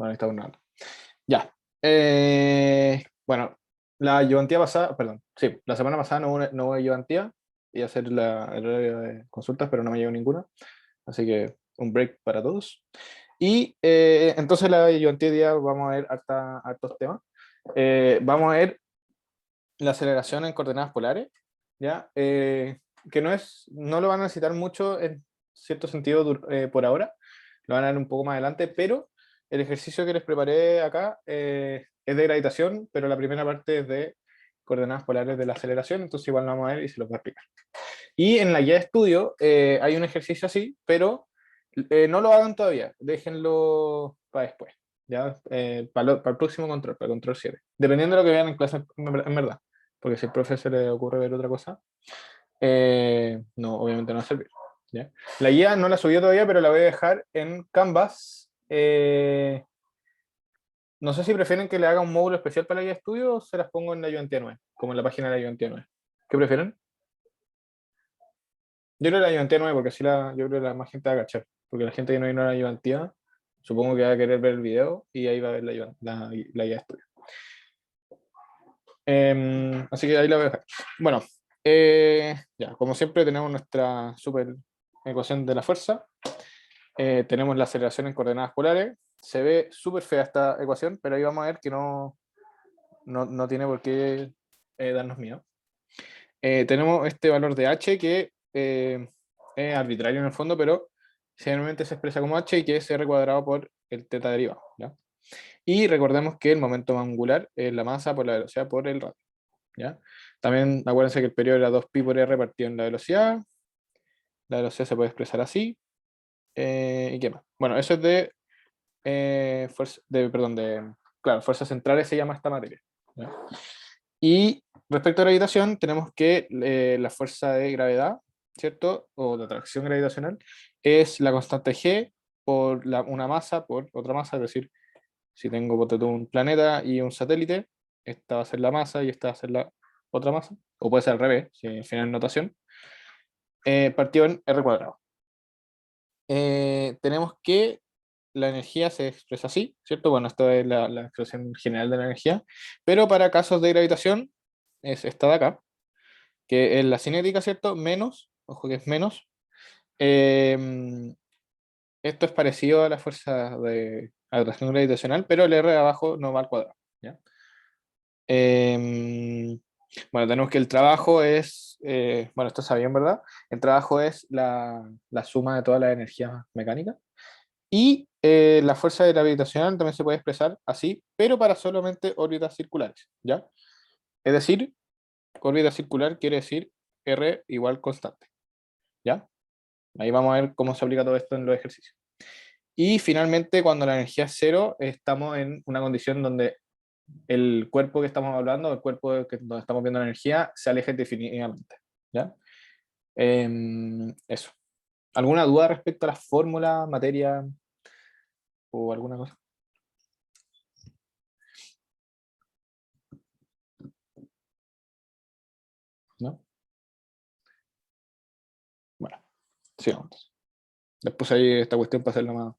Bueno, está una. Ya. Bueno, la ayudantía pasada, perdón, sí, la semana pasada no hubo ayudantía. Iba a hacer el horario de consultas, pero no me llegó ninguna. Así que un break para todos. Y entonces la ayudantía de día vamos a ver hartos temas. Vamos a ver la aceleración en coordenadas polares, ¿ya? Que no lo van a necesitar mucho en cierto sentido por ahora, lo van a ver un poco más adelante, pero el ejercicio que les preparé acá es de gravitación, pero la primera parte es de coordenadas polares de la aceleración, entonces igual lo vamos a ver y se los voy a explicar. Y en la guía de estudio hay un ejercicio así, pero no lo hagan todavía, déjenlo para después, ¿ya? Para el próximo control, para el control 7, dependiendo de lo que vean en clase, en verdad, porque si al profe se le ocurre ver otra cosa, no, obviamente no va a servir, ¿ya? La guía no la subí todavía, pero la voy a dejar en Canvas. No sé si prefieren que le haga un módulo especial para la guía de estudio o se las pongo en la ayudantía 9, como en la página de la ayudantía 9. ¿Qué prefieren? Yo creo que la ayudantía 9, porque así yo creo que la más gente va a cachar. Porque la gente que no vino a la ayudantía, supongo que va a querer ver el video y ahí va a ver la guía de estudio. Así que ahí la voy a dejar. Bueno, ya, como siempre tenemos nuestra super ecuación de la fuerza. Tenemos la aceleración en coordenadas polares. Se ve súper fea esta ecuación, pero ahí vamos a ver que no tiene por qué darnos miedo. Tenemos este valor de h que es arbitrario en el fondo, pero generalmente se expresa como h y que es r cuadrado por el teta derivado, ¿ya? Y recordemos que el momento angular es la masa por la velocidad por el radio, ¿ya? También acuérdense que el periodo era 2pi por r partido en la velocidad. La velocidad se puede expresar así. ¿Y qué más? Bueno, eso es claro, fuerzas centrales se llama esta materia, ¿ya? Y respecto a gravitación, tenemos que la fuerza de gravedad, ¿cierto? O de atracción gravitacional, es la constante g por una masa por otra masa, es decir, si tengo ponte tú, un planeta y un satélite, esta va a ser la masa y esta va a ser la otra masa, o puede ser al revés, si al final es notación, partido en r cuadrado. Tenemos que la energía se expresa así, ¿cierto? Bueno, esto es la expresión general de la energía, pero para casos de gravitación es esta de acá, que es la cinética, ¿cierto? Menos, ojo que es menos. eh, Esto es parecido a la fuerza de atracción gravitacional, pero el R de abajo no va al cuadrado, ¿ya? Bueno, tenemos que el trabajo es, bueno, esto está bien, ¿verdad? El trabajo es la suma de todas las energías mecánicas. Y la fuerza gravitacional también se puede expresar así, pero para solamente órbitas circulares, ¿ya? Es decir, órbita circular quiere decir R igual constante, ¿ya? Ahí vamos a ver cómo se aplica todo esto en los ejercicios. Y finalmente, cuando la energía es cero, estamos en una condición donde el cuerpo que estamos hablando, el cuerpo donde estamos viendo la energía, se aleja definitivamente, ¿ya? Eso. ¿Alguna duda respecto a las fórmulas, materia o alguna cosa? ¿No? Bueno, sigamos. Después ahí esta cuestión para hacerlo más,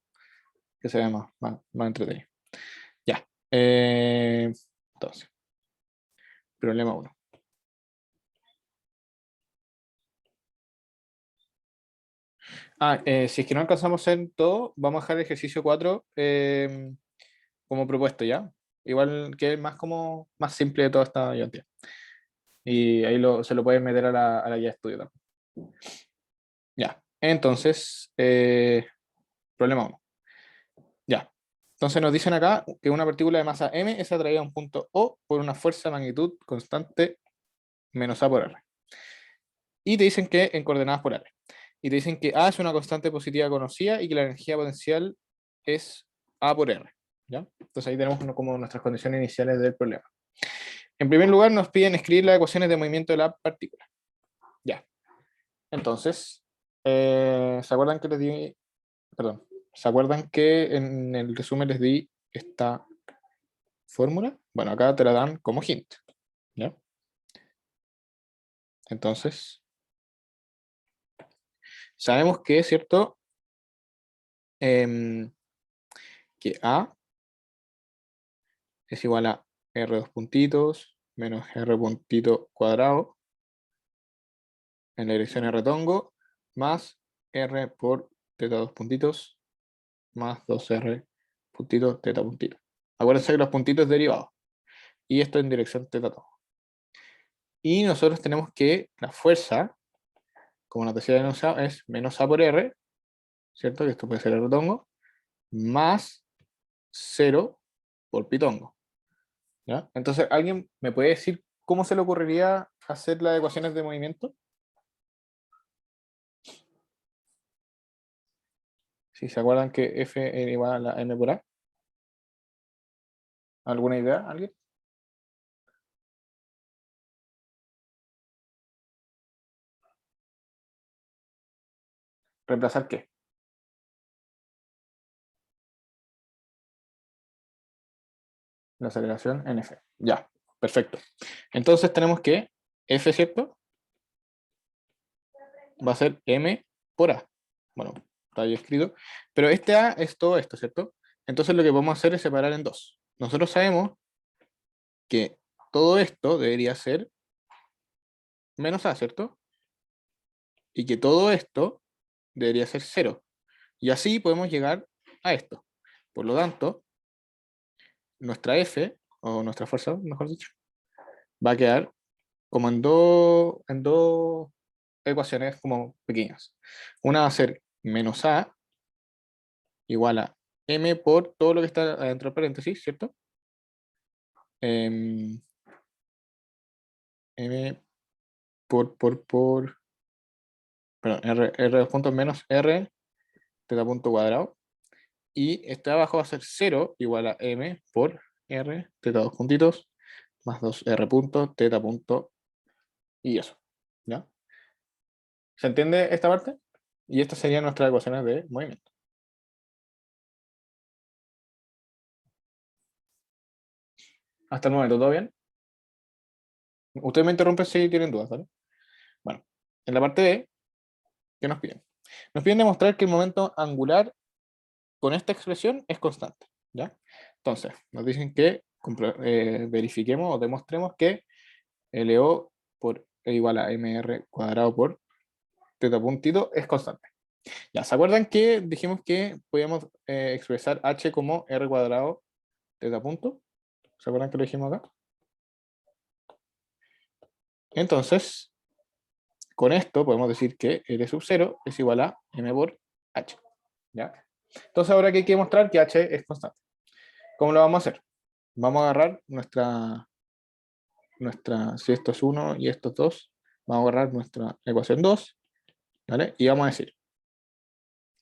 que se vea más entretenido. Ya. Entonces, problema 1. Si es que no alcanzamos en todo, vamos a dejar el ejercicio 4 como propuesto, ¿ya? Igual que es más simple de toda esta ayudantía. Y ahí se lo pueden meter a la guía de estudio también. Ya. Entonces, problema 1. Ya. Entonces nos dicen acá que una partícula de masa m es atraída a un punto O por una fuerza de magnitud constante menos a por r. Y te dicen que en coordenadas polares. Y te dicen que A es una constante positiva conocida y que la energía potencial es A por R, ¿ya? Entonces ahí tenemos como nuestras condiciones iniciales del problema. En primer lugar nos piden escribir las ecuaciones de movimiento de la partícula. Ya. Entonces, ¿se acuerdan que les di? Perdón. ¿Se acuerdan que en el resumen les di esta fórmula? Bueno, acá te la dan como hint, ¿ya? Entonces, sabemos que, ¿cierto? Que A es igual a R dos puntitos menos R puntito cuadrado en la dirección R tongo más R por teta dos puntitos más 2R puntito teta puntito. Acuérdense que los puntitos derivados. Y esto en dirección teta tongo. Y nosotros tenemos que la fuerza, como nos decía es menos A por R, ¿cierto? Que esto puede ser R tongo, más 0 por pi tongo. ¿Ya? Entonces, ¿alguien me puede decir cómo se le ocurriría hacer las ecuaciones de movimiento? Si se acuerdan que F era igual a la M por A. ¿Alguna idea? ¿Alguien? ¿Reemplazar qué? La aceleración en F. Ya, perfecto. Entonces tenemos que F, ¿cierto? Va a ser M por A. Bueno, está ahí escrito. Pero este A es todo esto, ¿cierto? Entonces lo que vamos a hacer es separar en dos. Nosotros sabemos que todo esto debería ser menos A, ¿cierto? Y que todo esto debería ser cero. Y así podemos llegar a esto. Por lo tanto, nuestra F, o nuestra fuerza, mejor dicho, va a quedar como en dos ecuaciones como pequeñas. Una va a ser menos A igual a M por todo lo que está adentro del paréntesis, ¿cierto? M por, perdón, R dos puntos menos R teta punto cuadrado. Y este de abajo va a ser 0 igual a M por R teta dos puntitos más 2R punto teta punto y eso. ¿Ya? ¿Se entiende esta parte? Y estas serían nuestras ecuaciones de movimiento. Hasta el momento, ¿todo bien? Ustedes me interrumpen si tienen dudas, ¿vale? Bueno, en la parte B, ¿qué nos piden? Nos piden demostrar que el momento angular con esta expresión es constante, ¿ya? Entonces, nos dicen que verifiquemos o demostremos que LO por E igual a MR cuadrado por teta puntito es constante. Ya, ¿se acuerdan que dijimos que podíamos expresar H como R cuadrado teta punto? ¿Se acuerdan que lo dijimos acá? Entonces, con esto podemos decir que L sub 0 es igual a M por H. ¿Ya? Entonces ahora que hay que demostrar que H es constante. ¿Cómo lo vamos a hacer? Vamos a agarrar si esto es 1 y esto es 2, vamos a agarrar nuestra ecuación 2, ¿vale? Y vamos a decir,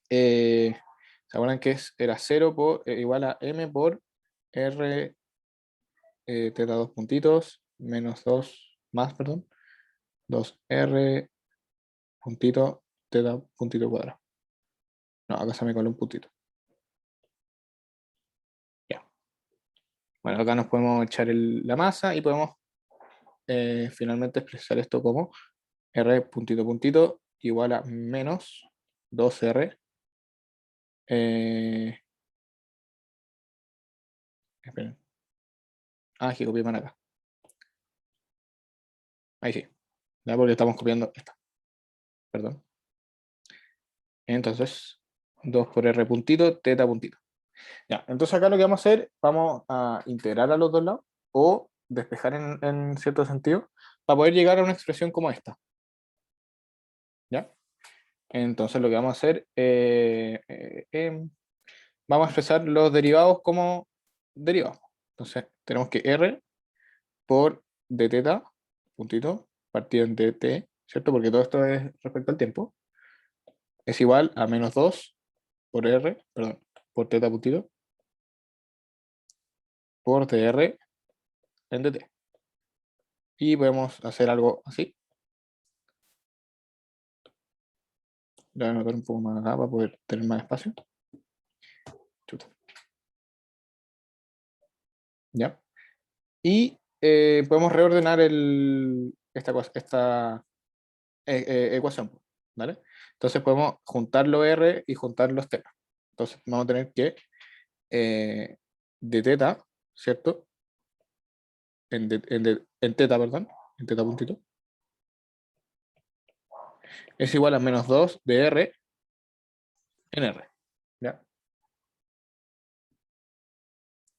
¿se acuerdan que era 0 igual a M por R teta 2 puntitos menos 2 más, perdón, 2R puntito teta puntito cuadrado? No, acá se me coló un puntito. Ya. Bueno, acá nos podemos echar la masa y podemos finalmente expresar esto como R puntito puntito igual a menos 2R. Esperen. Ah, es que copié mal acá. Ahí sí. Ya, porque estamos copiando esta. Perdón. Entonces, 2 por R puntito, teta puntito. Ya, entonces acá lo que vamos a hacer, vamos a integrar a los dos lados o despejar en cierto sentido para poder llegar a una expresión como esta. ¿Ya? Entonces lo que vamos a hacer, vamos a expresar los derivados como derivados. Entonces tenemos que R por d teta, puntito, partido en dt, ¿cierto? Porque todo esto es respecto al tiempo, es igual a menos 2 por R, perdón, por teta puntito, por dr en dt. Y podemos hacer algo así. Le voy a anotar un poco más acá para poder tener más espacio. Chuta. ¿Ya? Y podemos reordenar esta ecuación, ¿vale? Entonces podemos juntar los R y juntar los teta. Entonces vamos a tener que de teta, ¿cierto? en teta, perdón, en teta puntito, es igual a menos 2 de R en R. ¿Ya?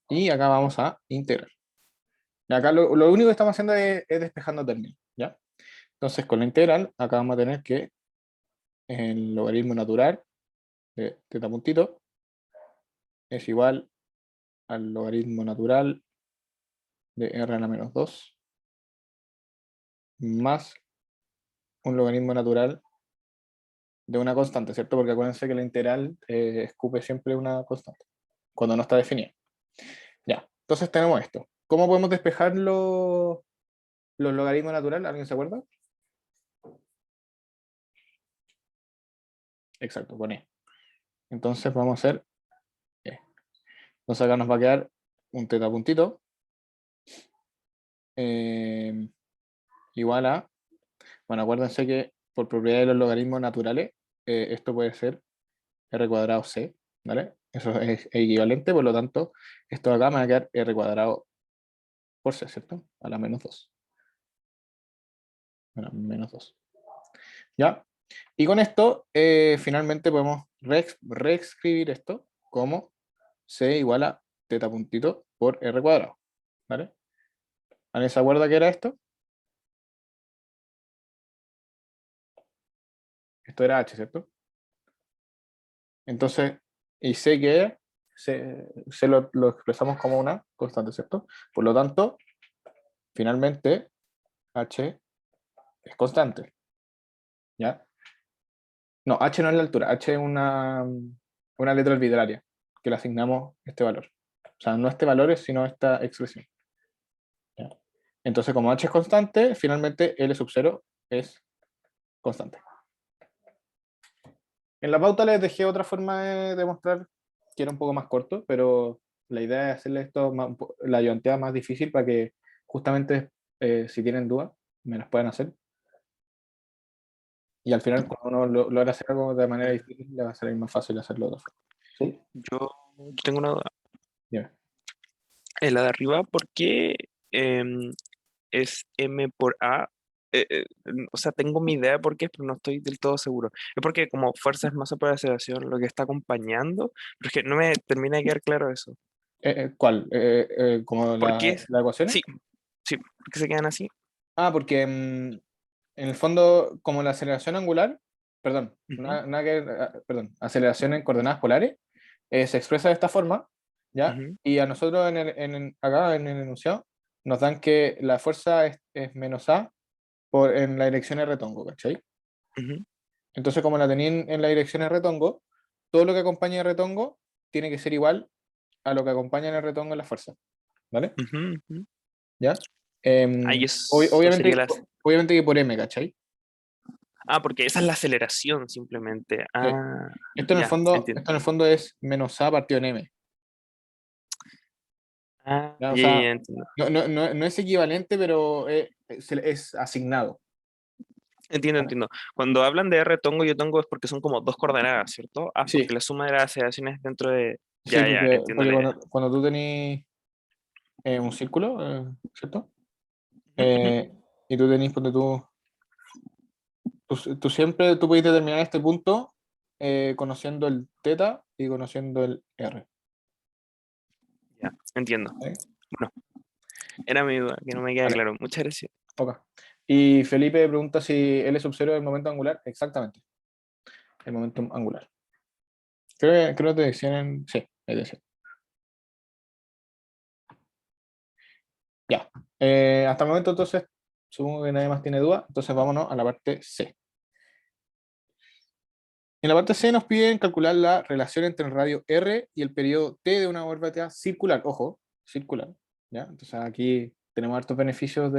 Y acá vamos a integrar. Y acá lo único que estamos haciendo es despejando términos. ¿Ya? Entonces, con la integral, acá vamos a tener que el logaritmo natural de teta puntito es igual al logaritmo natural de R a la menos 2 más un logaritmo natural de una constante, ¿cierto? Porque acuérdense que la integral escupe siempre una constante, cuando no está definida. Ya, entonces tenemos esto. ¿Cómo podemos despejar los logaritmos naturales? ¿Alguien se acuerda? Exacto, con E. Entonces vamos a hacer E. Entonces acá nos va a quedar un teta puntito igual a, bueno, acuérdense que por propiedad de los logaritmos naturales, esto puede ser R cuadrado C, ¿vale? Eso es equivalente, por lo tanto, esto de acá me va a quedar R cuadrado por C, ¿cierto? A la menos 2. Bueno, menos 2. ¿Ya? Y con esto, finalmente podemos reescribir esto como C igual a teta puntito por R cuadrado, ¿vale? ¿Alguien se acuerda qué era esto? Esto era H, ¿cierto? Entonces, y C que C lo expresamos como una constante, ¿cierto? Por lo tanto, finalmente, H es constante, ¿ya? No, H no es la altura, H es una letra arbitraria que le asignamos este valor. O sea, no este valor, sino esta expresión. ¿Ya? Entonces, como H es constante, finalmente L sub 0 es constante. En la pauta les dejé otra forma de demostrar que era un poco más corto, pero la idea es hacerle esto la ayudantea más difícil para que justamente si tienen dudas me las puedan hacer. Y al final, cuando uno logra hacer algo de manera difícil, le va a salir más fácil hacerlo de otra forma. ¿Sí? Yo tengo una duda. Dime. En la de arriba, ¿por qué es M por A? O sea, tengo mi idea de por qué, pero no estoy del todo seguro. Es porque como fuerza es masa por aceleración lo que está acompañando, pero es que no me termina de quedar claro eso. ¿Cuál? ¿Como ¿Por qué es? la ecuación? Sí, sí, ¿por qué se quedan así? Ah, porque en el fondo, como la aceleración angular, perdón, Ujú, perdón, aceleración en coordenadas polares, se expresa de esta forma, ¿ya? ujú, Y a nosotros acá en el enunciado nos dan que la fuerza es menos A en la dirección R tongo, ¿cachai? ujú, Entonces, como la tenían en la dirección R tongo, todo lo que acompaña R tongo tiene que ser igual a lo que acompaña en R tongo en la fuerza, ¿vale? ujú, ujú. ¿Ya? Ahí eso sería Obviamente, la... obviamente que por M, ¿cachai? Ah, porque esa es la aceleración simplemente. Sí. Ah, ya, entiendo. Esto en el fondo es menos A partido en M. Ah, ¿Ya? O ya, ya, sea, ya, entiendo. no es equivalente, pero es asignado. Entiendo, ¿Vale? entiendo. Cuando hablan de R tongo y tongo es porque son como dos coordenadas, ¿cierto? Ah, Sí, porque la suma de las aceleraciones dentro de... sí, Ya, ya, entiendo porque la idea. cuando tú tenés un círculo, ¿cierto? Ujú, ujú, Eh, y tú tenés, ponte tú siempre tú puedes determinar este punto conociendo el teta y conociendo el R. ya, entiendo. ¿Vale? Bueno, era mi duda, que no me queda Vale, claro. Muchas gracias. ok. Y Felipe pregunta si L sub 0 es el momento angular. Exactamente, el momento angular. Creo que te decían, sí, ahí decía. Ya. Hasta el momento, entonces, supongo que nadie más tiene duda. Entonces, vámonos a la parte C. En la parte C nos piden calcular la relación entre el radio R y el periodo T de una órbita circular. Ojo, circular. ¿Ya? Entonces, aquí tenemos hartos beneficios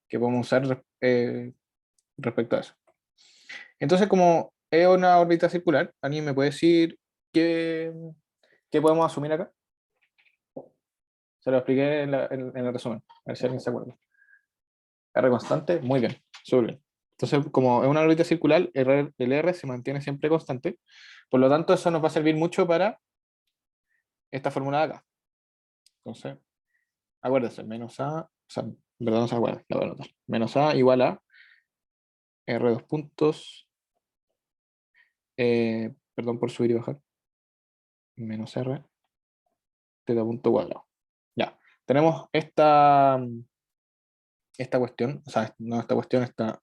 que podemos usar respecto a eso. Entonces, como es una órbita circular, ¿alguien me puede decir qué, qué podemos asumir acá? Se lo expliqué en el resumen. A ver si alguien se acuerda. R constante, muy bien, súper bien. Entonces, como es una órbita circular, el R se mantiene siempre constante. Por lo tanto, eso nos va a servir mucho para esta fórmula de acá. Entonces, acuérdense, menos A sea, en verdad no se acuerdan, la voy a anotar. Menos A igual a R dos puntos, perdón por subir y bajar, menos R, teta punto cuadrado. Ya, tenemos esta cuestión, o sea, no esta cuestión, esta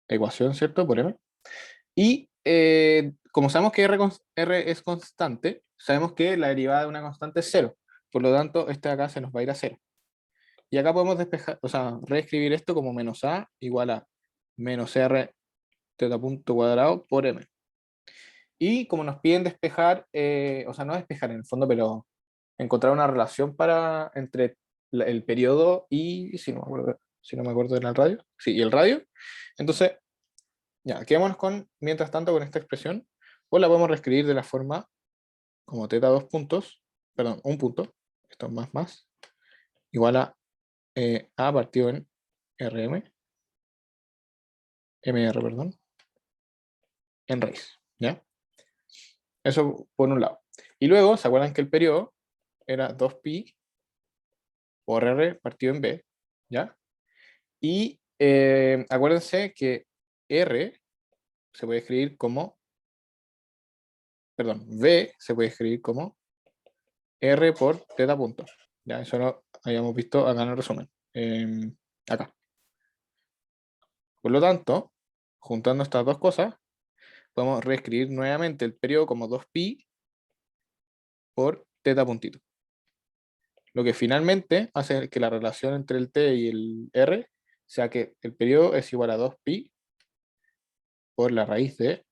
ecuación, ¿cierto? Por M. Y como sabemos que R es constante, sabemos que la derivada de una constante es cero. Por lo tanto, este de acá se nos va a ir a cero. Y acá podemos despejar, o sea, reescribir esto como menos A igual a menos R teta punto cuadrado por M. Y como nos piden despejar, o sea, no despejar en el fondo, pero encontrar una relación entre el periodo y, si no me acuerdo del radio, sí, y el radio. Entonces, ya, quedémonos con, mientras tanto, con esta expresión, o la podemos reescribir de la forma como teta dos puntos, perdón, un punto, esto es más, igual a partido en RM, MR, perdón, en raíz, ¿ya? Eso por un lado. Y luego, ¿se acuerdan que el periodo era 2pi por R partido en B, ¿ya? Y acuérdense que R se puede escribir como, perdón, V se puede escribir como R por teta punto. Ya, eso lo habíamos visto acá en el resumen. Acá. Por lo tanto, juntando estas dos cosas, podemos reescribir nuevamente el periodo como 2pi por teta puntito. Lo que finalmente hace que la relación entre el t y el r sea que el periodo es igual a 2pi por la raíz de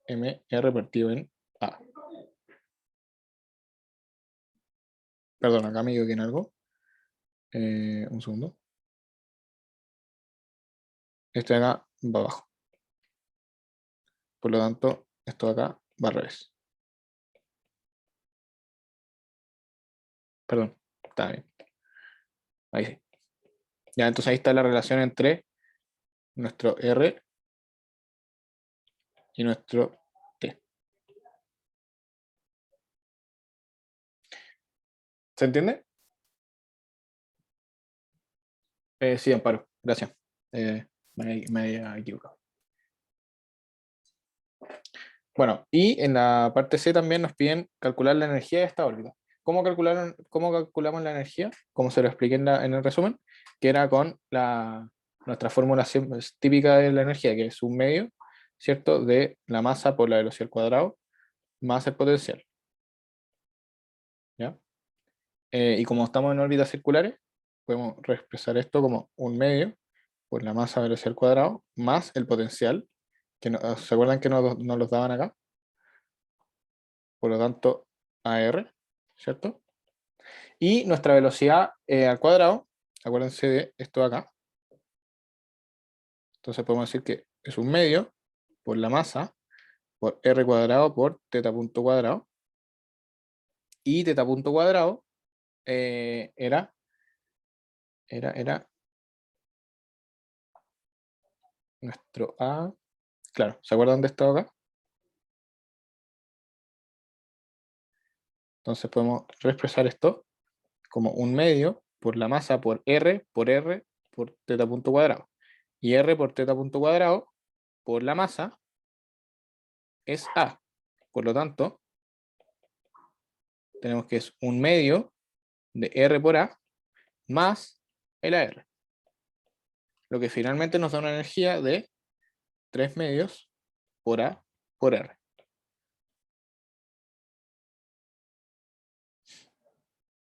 mr partido en a. Perdón, acá me equivoqué en algo. Un segundo. Este de acá va abajo. Por lo tanto, esto de acá va al revés. Perdón, está bien. Ahí sí. Ya, entonces ahí está la relación entre nuestro R y nuestro T. ¿Se entiende? Sí, Amparo, gracias. Me había equivocado. Bueno, y en la parte C también nos piden calcular la energía de esta órbita. Cómo calculamos la energía? Como se lo expliqué en el resumen, que era con nuestra fórmula típica de la energía, que es un medio, ¿cierto? De la masa por la velocidad al cuadrado más el potencial. ¿Ya? Y como estamos en órbitas circulares, podemos reexpresar esto como un medio por la masa velocidad al cuadrado más el potencial, que ¿se acuerdan que nos los daban acá? Por lo tanto, AR, ¿cierto? Y nuestra velocidad al cuadrado, acuérdense de esto de acá. Entonces podemos decir que es un medio por la masa por R cuadrado por teta punto cuadrado. Y teta punto cuadrado era nuestro A. Claro, ¿se acuerdan de esto de acá? Entonces podemos reexpresar esto como un medio por la masa por R por teta punto cuadrado. Y R por teta punto cuadrado por la masa es A. Por lo tanto, tenemos que es un medio de R por A más el AR. Lo que finalmente nos da una energía de 3 medios por A por R.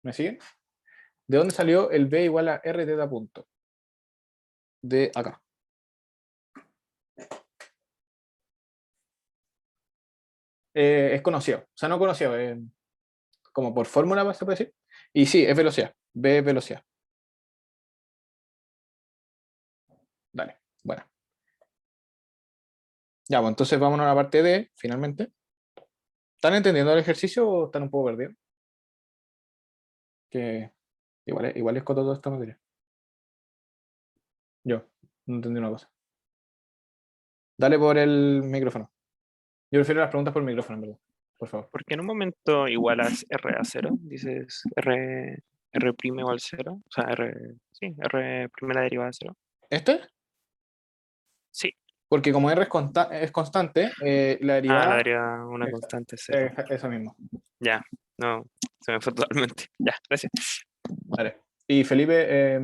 ¿Me siguen? ¿De dónde salió el B igual a R teta punto? De acá. Es conocido. O sea, no conocido. Como por fórmula se puede decir. Y sí, es velocidad. B es velocidad. Dale. Bueno. Ya, pues entonces vámonos a la parte D, finalmente. ¿Están entendiendo el ejercicio o están un poco perdidos? Que igual es coto toda esta materia. Yo, no entendí una cosa. Dale por el micrófono. Yo prefiero las preguntas por el micrófono, en verdad. Por favor. Porque en un momento igualas R a cero, dices R. R' igual 0, o sea, sí, R primera derivada de 0. ¿Este? Sí. Porque como R es constante, la Ah, la derivada derivada una es constante es 0. eso mismo. Ya, no, se me fue totalmente. Ya, gracias. Vale. Y Felipe,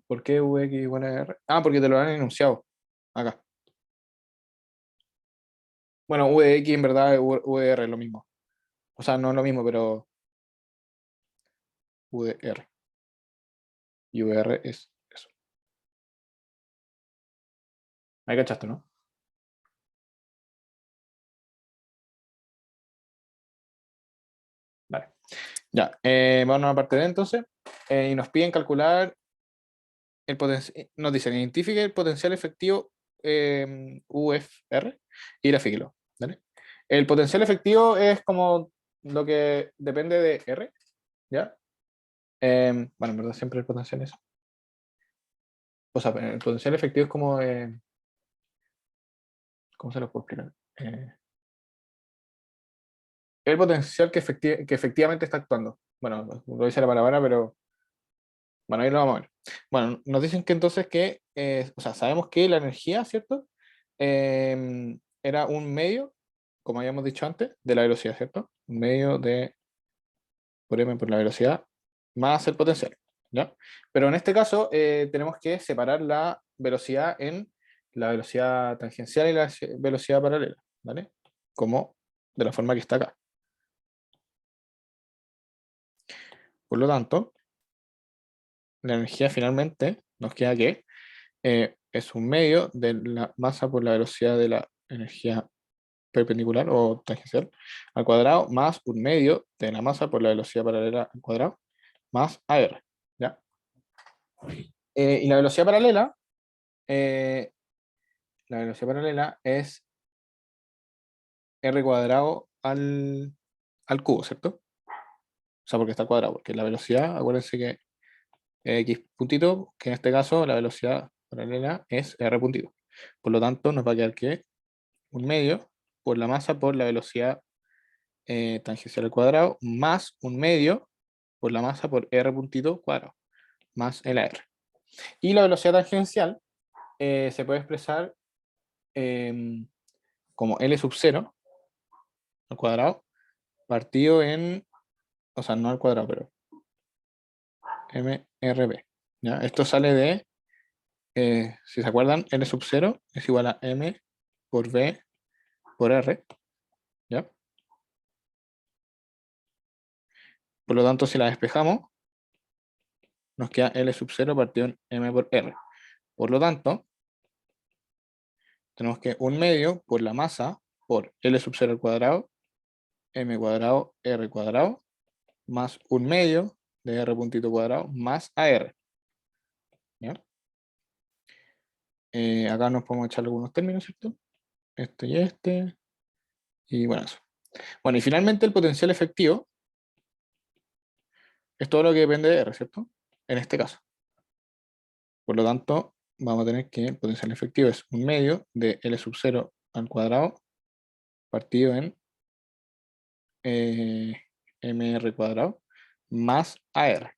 ¿por qué Vx igual a R? Ah, porque te lo han enunciado acá. Bueno, Vx en verdad es Vr es lo mismo. O sea, no es lo mismo, pero Vr. Y Vr es eso. Ahí cachaste, ¿no? Vale. Ya, vamos a la parte de entonces. Y nos piden calcular el potencial. Nos dicen, identifique el potencial efectivo UFR y grafíquelo. ¿Vale? El potencial efectivo es como lo que depende de R, ¿ya? Bueno, en verdad siempre el potencial es. O sea, el potencial efectivo es como. ¿Cómo se lo puedo explicar? El potencial que efectivamente está actuando. Bueno, lo dice la palabra, pero bueno, ahí lo vamos a ver. Bueno, nos dicen que entonces que, o sea, sabemos que la energía, ¿cierto? Era un medio, como habíamos dicho antes, de la velocidad, ¿cierto? Un medio de por m por la velocidad más el potencial, ¿ya? Pero en este caso tenemos que separar la velocidad en la velocidad tangencial y la velocidad paralela, ¿vale? Como de la forma que está acá. Por lo tanto, la energía finalmente nos queda que es un medio de la masa por la velocidad de la energía perpendicular o tangencial al cuadrado más un medio de la masa por la velocidad paralela al cuadrado más AR. ¿Ya? Y eh, la velocidad paralela es R cuadrado al cubo, ¿cierto? O sea, porque está al cuadrado, porque la velocidad, acuérdense que X puntito, que en este caso la velocidad paralela es R puntito. Por lo tanto, nos va a quedar que un medio por la masa por la velocidad tangencial al cuadrado más un medio por la masa por R puntito cuadrado más el AR. Y la velocidad tangencial se puede expresar como L sub 0 al cuadrado partido en, o sea, no al cuadrado, pero MRB. ¿Ya? Esto sale de, si se acuerdan, L sub 0 es igual a M por B por R. ¿Ya? Por lo tanto, si la despejamos, nos queda L sub 0 partido en M por R. Por lo tanto, tenemos que un medio por la masa por L sub 0 al cuadrado, M cuadrado, R cuadrado, más un medio de R puntito cuadrado más AR. ¿Ya? Acá nos podemos echar algunos términos, ¿cierto? Este y este. Y bueno, eso. Bueno, y finalmente el potencial efectivo es todo lo que depende de R, ¿cierto? En este caso. Por lo tanto, vamos a tener que el potencial efectivo es un medio de L sub 0 al cuadrado partido en MR cuadrado más AR.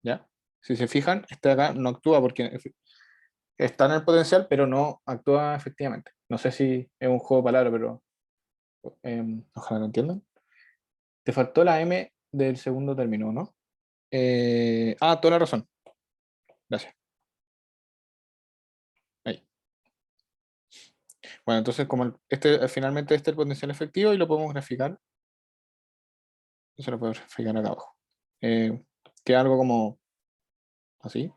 ¿Ya? Si se fijan, este de acá no actúa porque está en el potencial, pero no actúa efectivamente. No sé si es un juego de palabras, pero ojalá lo entiendan. Te faltó la M del segundo término, ¿no? Toda la razón. Gracias. Ahí. Bueno, entonces, como finalmente este es el potencial efectivo y lo podemos graficar, se lo puedo graficar acá abajo. Queda algo como así.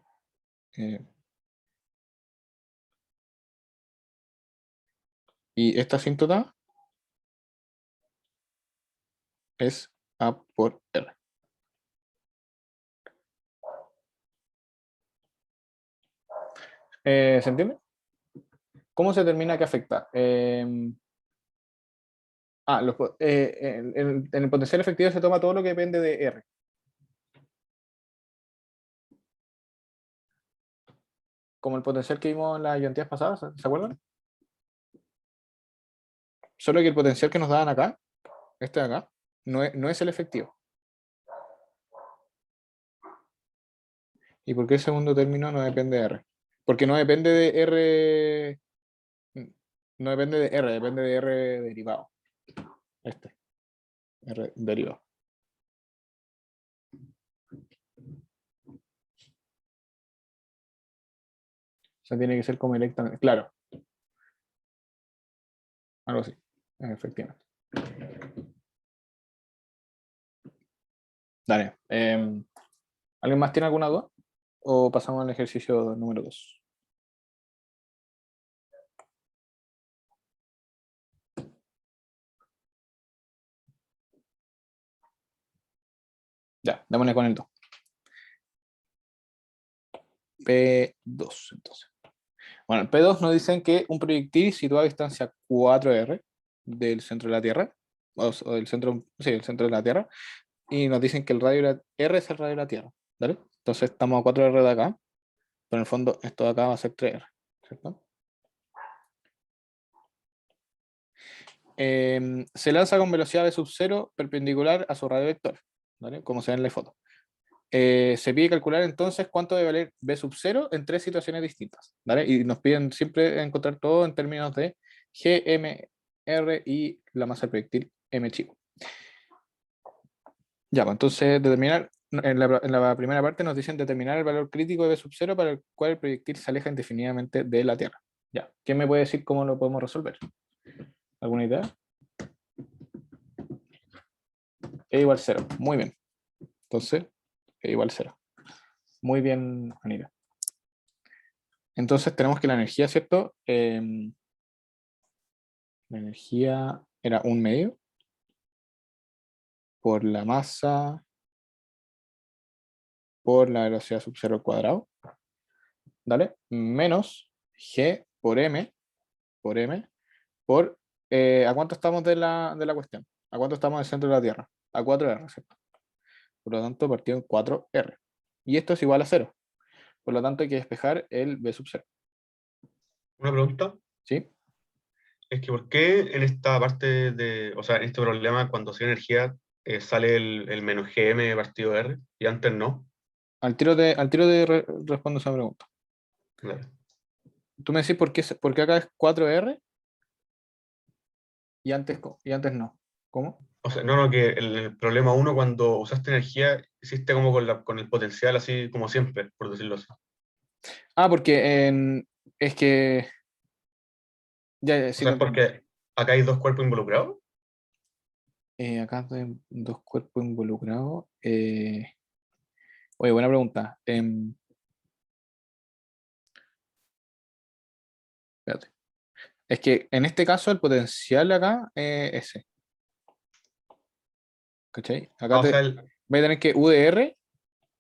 eh, y esta asíntota es A por R. ¿Se entiende? ¿Cómo se determina que afecta? En el potencial efectivo se toma todo lo que depende de R. Como el potencial que vimos en las ayudantías pasadas, ¿se acuerdan? Solo que el potencial que nos daban acá, este de acá, no es el efectivo. ¿Y por qué el segundo término no depende de R? Porque no depende de R, no depende de R, depende de R derivado. Este, R derivado. O sea, tiene que ser como directamente. Claro, algo así, efectivamente. Dale. ¿Alguien más tiene alguna duda? ¿O pasamos al ejercicio número 2? Ya, démosle con el 2. P2, entonces. Bueno, el P2 nos dicen que un proyectil situado a distancia 4R del centro de la Tierra, o del centro, sí, el centro de la Tierra, y nos dicen que el radio de R es el radio de la Tierra, ¿vale? Entonces estamos a 4R de acá, pero en el fondo esto de acá va a ser 3R, ¿cierto? Se lanza con velocidad de sub 0 perpendicular a su radio vector, ¿vale? Como se ve en la foto. Se pide calcular entonces cuánto debe valer B sub 0 en tres situaciones distintas, ¿vale? Y nos piden siempre encontrar todo en términos de G, M, R y la masa del proyectil M chico. Ya, pues entonces determinar, en la primera parte nos dicen determinar el valor crítico de B sub 0 para el cual el proyectil se aleja indefinidamente de la Tierra. Ya, ¿quién me puede decir cómo lo podemos resolver? ¿Alguna idea? E igual 0, muy bien. Entonces, E igual 0. Muy bien, Anira. Entonces tenemos que la energía, ¿cierto? La energía era 1/2 por la masa por la velocidad sub 0 al cuadrado, ¿vale? Menos G por M, por ¿a cuánto estamos de la cuestión? ¿A cuánto estamos del centro de la Tierra? A 4R, ¿cierto? Por lo tanto, partido en 4R. Y esto es igual a 0. Por lo tanto, hay que despejar el B sub 0. Una pregunta ¿Sí? es que ¿por qué en esta parte de, o sea, en este problema, cuando se energía, sale el menos GM partido R y antes no? Al tiro de respondo esa pregunta. Claro. Tú me decís por qué acá es 4R y antes no. ¿Cómo? O sea, no, que el problema uno, cuando usaste energía, hiciste como con el potencial, así como siempre, por decirlo así. Ah, porque es que. Ya, O sí sea, te es entiendo. porque acá hay dos cuerpos involucrados. Acá hay dos cuerpos involucrados. Oye, buena pregunta. Espérate. Es que en este caso el potencial acá es ese. ¿Cachai? Acá Ah, o sea, voy a tener que U de R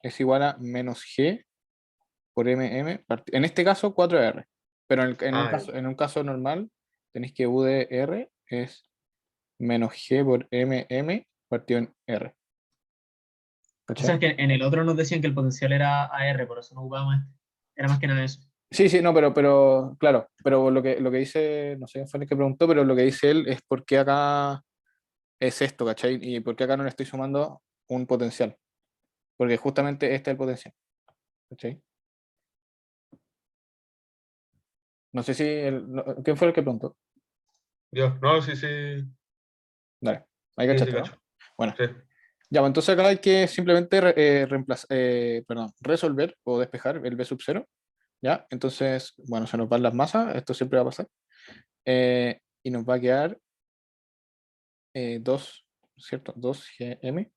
es igual a menos G por MM. En este caso 4R. Pero ah, en un caso normal tenéis que U de R es menos G por MM partido en R. O sea, ¿Cachai? es que en el otro nos decían que el potencial era AR, por eso no ocupábamos este. Era más que nada eso. Sí, sí, no, pero claro, pero lo que dice, no sé quién fue el que preguntó, pero lo que dice él es por qué acá es esto, ¿cachai? Y por qué acá no le estoy sumando un potencial. Porque justamente este es el potencial, ¿cachai? No sé si, ¿quién fue el que preguntó? Dios, no, sí, sí, Dale, ahí sí, sí, cachaste, ¿no? cacho. Bueno, Sí. ya, pues entonces acá hay que simplemente perdón, resolver o despejar el B sub 0, ¿ya? Entonces, bueno, se nos van las masas, esto siempre va a pasar. Y nos va a quedar 2, ¿cierto? 2 GM.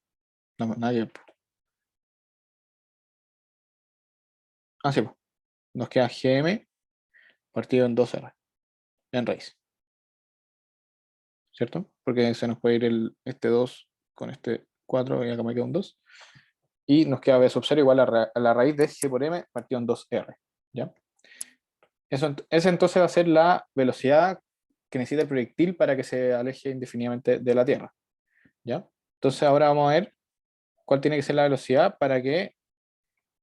No, nada que ver. Ah, sí, pues. Nos queda GM partido en 2R, en raíz, ¿cierto? Porque se nos puede ir este 2 con este 4 y acá me queda un 2. Y nos queda B sub 0 igual a la raíz de G por M partido en 2R, ¿ya? Esa entonces va a ser la velocidad que necesita el proyectil para que se aleje indefinidamente de la Tierra, ¿ya? Entonces ahora vamos a ver cuál tiene que ser la velocidad para que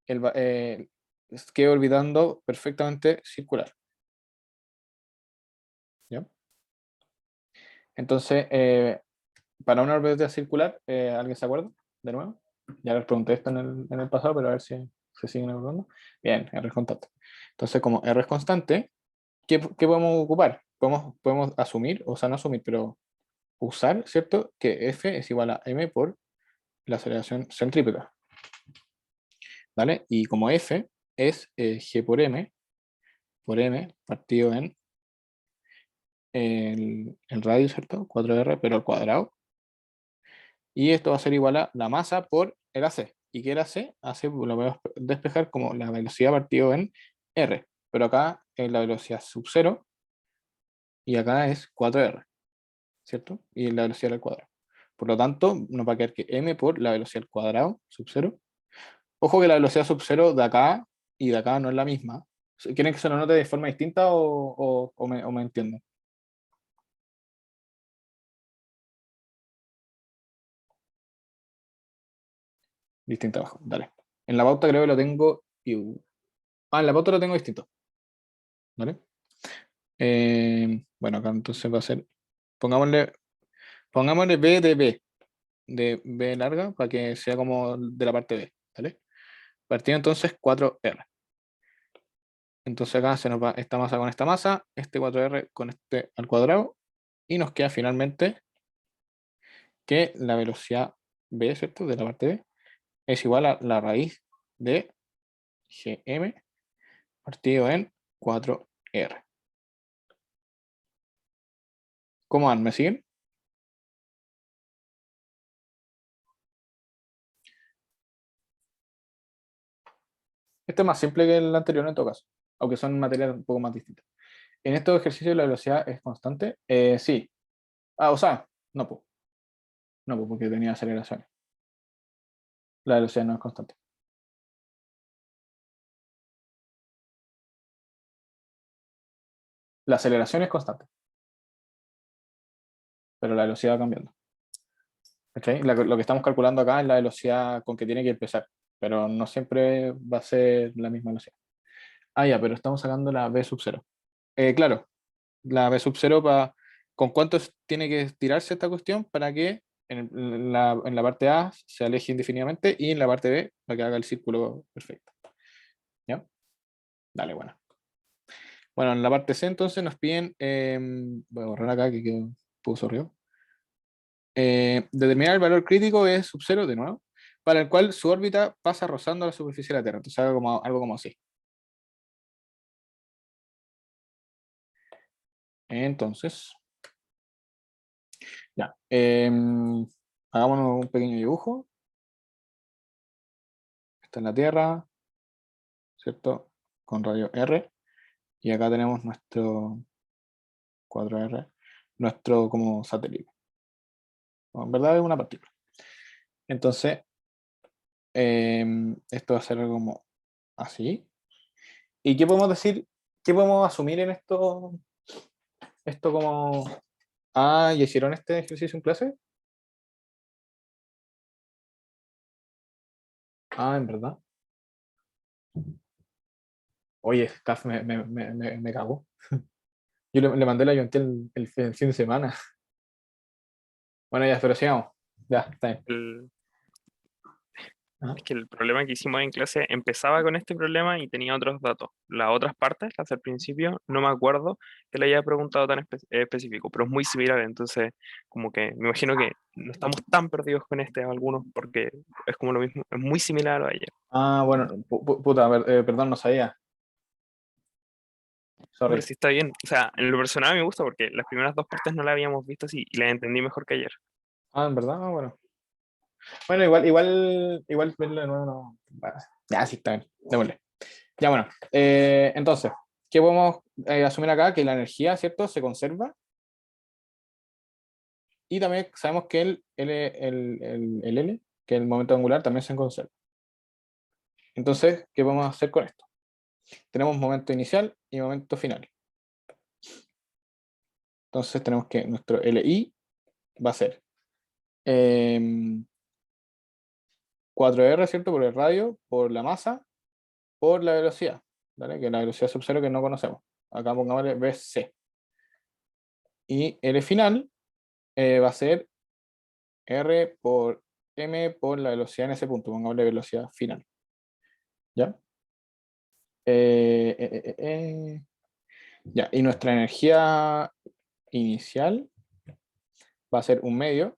quede orbitando perfectamente circular, ¿ya? Entonces, para una órbita circular, ¿alguien se acuerda? De nuevo. Ya les pregunté esto en el pasado, pero a ver si. ¿Se siguen acordando? Bien, R es constante. Entonces, como R es constante, ¿qué podemos ocupar? Podemos asumir, o sea, no asumir, pero usar, ¿cierto? Que F es igual a M por la aceleración centrípeta. ¿Vale? Y como F es G por M partido en el radio, ¿cierto? 4R, pero al cuadrado. Y esto va a ser igual a la masa por el AC. ¿Y qué era AC? AC lo voy a despejar como la velocidad partido en R. Pero acá es la velocidad sub 0 y acá es 4R, ¿cierto? Y la velocidad al cuadrado. Por lo tanto, nos va a quedar que M por la velocidad al cuadrado sub 0. Ojo que la velocidad sub 0 de acá y de acá no es la misma. ¿Quieren que se lo note de forma distinta o me entienden? Distinta abajo, dale. En la pauta creo que lo tengo. En la pauta lo tengo distinto. ¿Vale? Bueno, acá entonces va a ser. Pongámosle B de B larga, para que sea como de la parte B. ¿Vale? Partido entonces 4R. Entonces acá se nos va esta masa con esta masa, este 4R con este al cuadrado, y nos queda finalmente que la velocidad B, ¿cierto? De la parte B, es igual a la raíz de Gm partido en 4R. ¿Cómo van? ¿Me siguen? Este es más simple que el anterior en todo caso, aunque son materiales un poco más distintas. En estos ejercicios la velocidad es constante. Sí. O sea, no, pues. No, pues porque tenía aceleraciones. La velocidad no es constante. La aceleración es constante, pero la velocidad va cambiando. ¿Cachai? Lo que estamos calculando acá es la velocidad con que tiene que empezar, pero no siempre va a ser la misma velocidad. Ah, ya, pero estamos sacando la V sub 0. Claro, la V sub 0 ¿con cuánto tiene que estirarse esta cuestión para que en la parte A se aleje indefinidamente y en la parte B para que haga el círculo perfecto? ¿Ya? Dale, bueno. Bueno, en la parte C entonces nos piden, voy a borrar acá que quedó un poco sorrido. Determinar el valor crítico es sub 0 de nuevo, para el cual su órbita pasa rozando la superficie de la Tierra. Entonces algo como así. Entonces, ya. Hagámonos un pequeño dibujo. Esta es la Tierra, ¿cierto? Con radio R. Y acá tenemos nuestro 4R, nuestro como satélite. Bueno, en verdad es una partícula. Entonces, esto va a ser algo como así. ¿Y qué podemos decir? ¿Qué podemos asumir en esto? Esto como... Ah, ¿y hicieron este ejercicio en clase? Ah, en verdad. Oye, Caf me cagó. Yo le mandé la ayudante el fin de semana. Bueno, ya, pero sigamos. Ya, está bien. Ajá. Es que el problema que hicimos en clase empezaba con este problema y tenía otros datos. Las otras partes, las del principio, no me acuerdo que le haya preguntado tan específico, pero es muy similar. Entonces, como que me imagino que no estamos tan perdidos con este algunos porque es como lo mismo, es muy similar a lo de ayer. Ah, bueno, puta, a ver, perdón, no sabía. Pero Sorry. sí está bien. O sea, en lo personal me gusta porque las primeras dos partes no las habíamos visto así y las entendí mejor que ayer. Ah, en verdad, ah, bueno. Bueno, igual verlo de nuevo no. Bueno, ya, sí, está bien. Démosle. Ya, bueno. Entonces, ¿qué podemos asumir acá? Que la energía, ¿cierto? Se conserva. Y también sabemos que el L, que es el momento angular, también se conserva. Entonces, ¿qué podemos hacer con esto? Tenemos momento inicial y momento final. Entonces tenemos que nuestro LI va a ser 4R, ¿cierto? Por el radio, por la masa, por la velocidad, ¿vale? Que es la velocidad sub 0 que no conocemos. Acá pongámosle BC. Y L final va a ser R por M por la velocidad en ese punto, pongámosle velocidad final. ¿Ya? Ya, y nuestra energía inicial va a ser un medio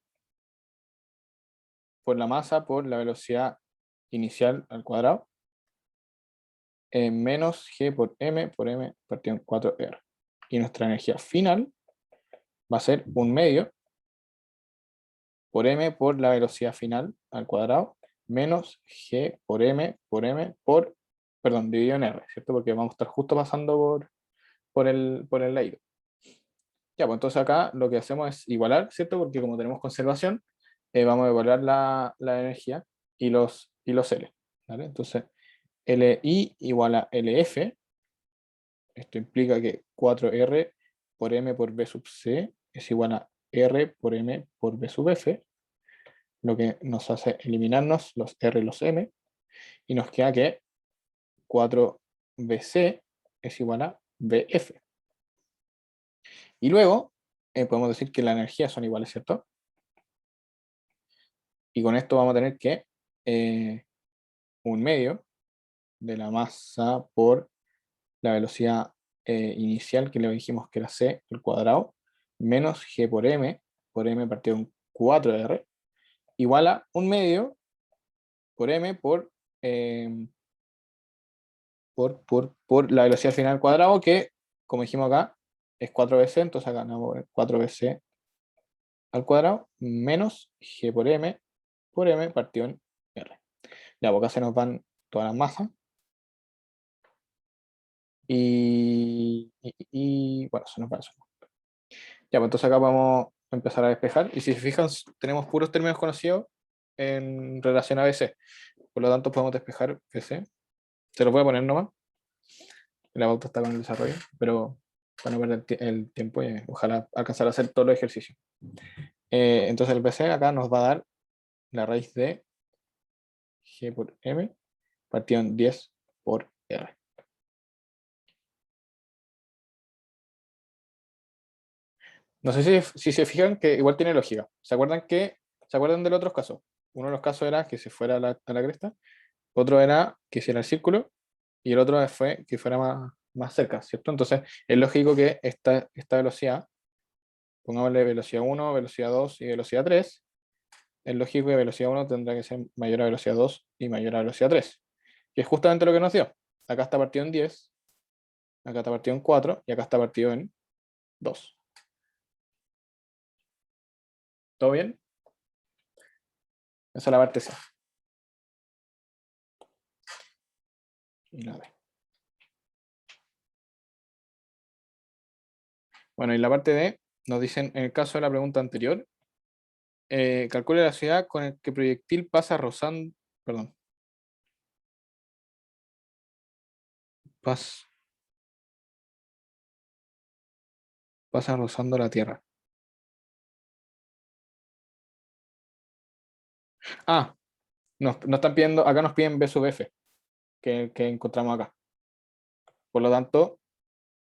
por la masa por la velocidad inicial al cuadrado, menos g por m partido en 4r. Y nuestra energía final va a ser un medio por m por la velocidad final al cuadrado, menos g por m por, perdón, dividido en r, ¿cierto? Porque vamos a estar justo pasando por el ladito. Ya, pues entonces acá lo que hacemos es igualar, ¿cierto? Porque como tenemos conservación, vamos a evaluar la energía y los L, ¿vale? Entonces, LI igual a LF, esto implica que 4R por M por B sub C es igual a R por M por B sub F, lo que nos hace eliminarnos los R y los M, y nos queda que 4BC es igual a BF. Y luego podemos decir que las energías son iguales, ¿cierto? Y con esto vamos a tener que un medio de la masa por la velocidad inicial, que le dijimos que era c al cuadrado, menos g por m partido en 4r, igual a un medio por m por la velocidad final al cuadrado, que, como dijimos acá, es 4bc, entonces acá ganamos 4bc al cuadrado, menos g por m partido en r. Ya, porque acá se nos van todas las masas. Bueno, se nos va eso. Ya, pues entonces acá vamos a empezar a despejar. Y si se fijan, tenemos puros términos conocidos en relación a BC. Por lo tanto, podemos despejar BC. Se los voy a poner nomás. La pauta está con el desarrollo, pero para no perder el tiempo y ojalá alcanzar a hacer todos los ejercicios. Entonces el BC acá nos va a dar la raíz de G por M partido en 10 por R. No sé si se fijan que igual tiene lógica. ¿Se acuerdan de los otros casos? Uno de los casos era que se fuera a la cresta, otro era que hiciera el círculo, y el otro fue que fuera más cerca, ¿cierto? Entonces es lógico que esta velocidad, pongámosle velocidad 1, velocidad 2 y velocidad 3, es lógico que velocidad 1 tendrá que ser mayor a velocidad 2 y mayor a velocidad 3, que es justamente lo que nos dio. Acá está partido en 10, acá está partido en 4 y acá está partido en 2. ¿Todo bien? Esa es la parte C. Y la B. Bueno, y la parte D nos dicen, en el caso de la pregunta anterior, calcule la velocidad con el que el proyectil pasa rozando, perdón, pasa rozando la Tierra. Ah, nos están pidiendo, acá nos piden B sub F, que encontramos acá. Por lo tanto,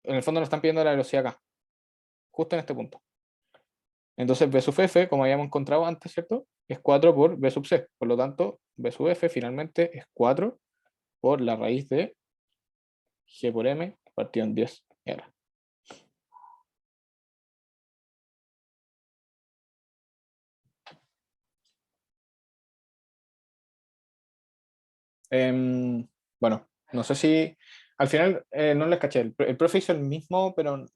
en el fondo nos están pidiendo la velocidad acá, justo en este punto. Entonces B sub F, como habíamos encontrado antes, ¿cierto? Es 4 por B sub C. Por lo tanto, B sub F finalmente es 4 por la raíz de G por M partido en 10R. Bueno, no sé si al final no les caché. El profe hizo el mismo, pero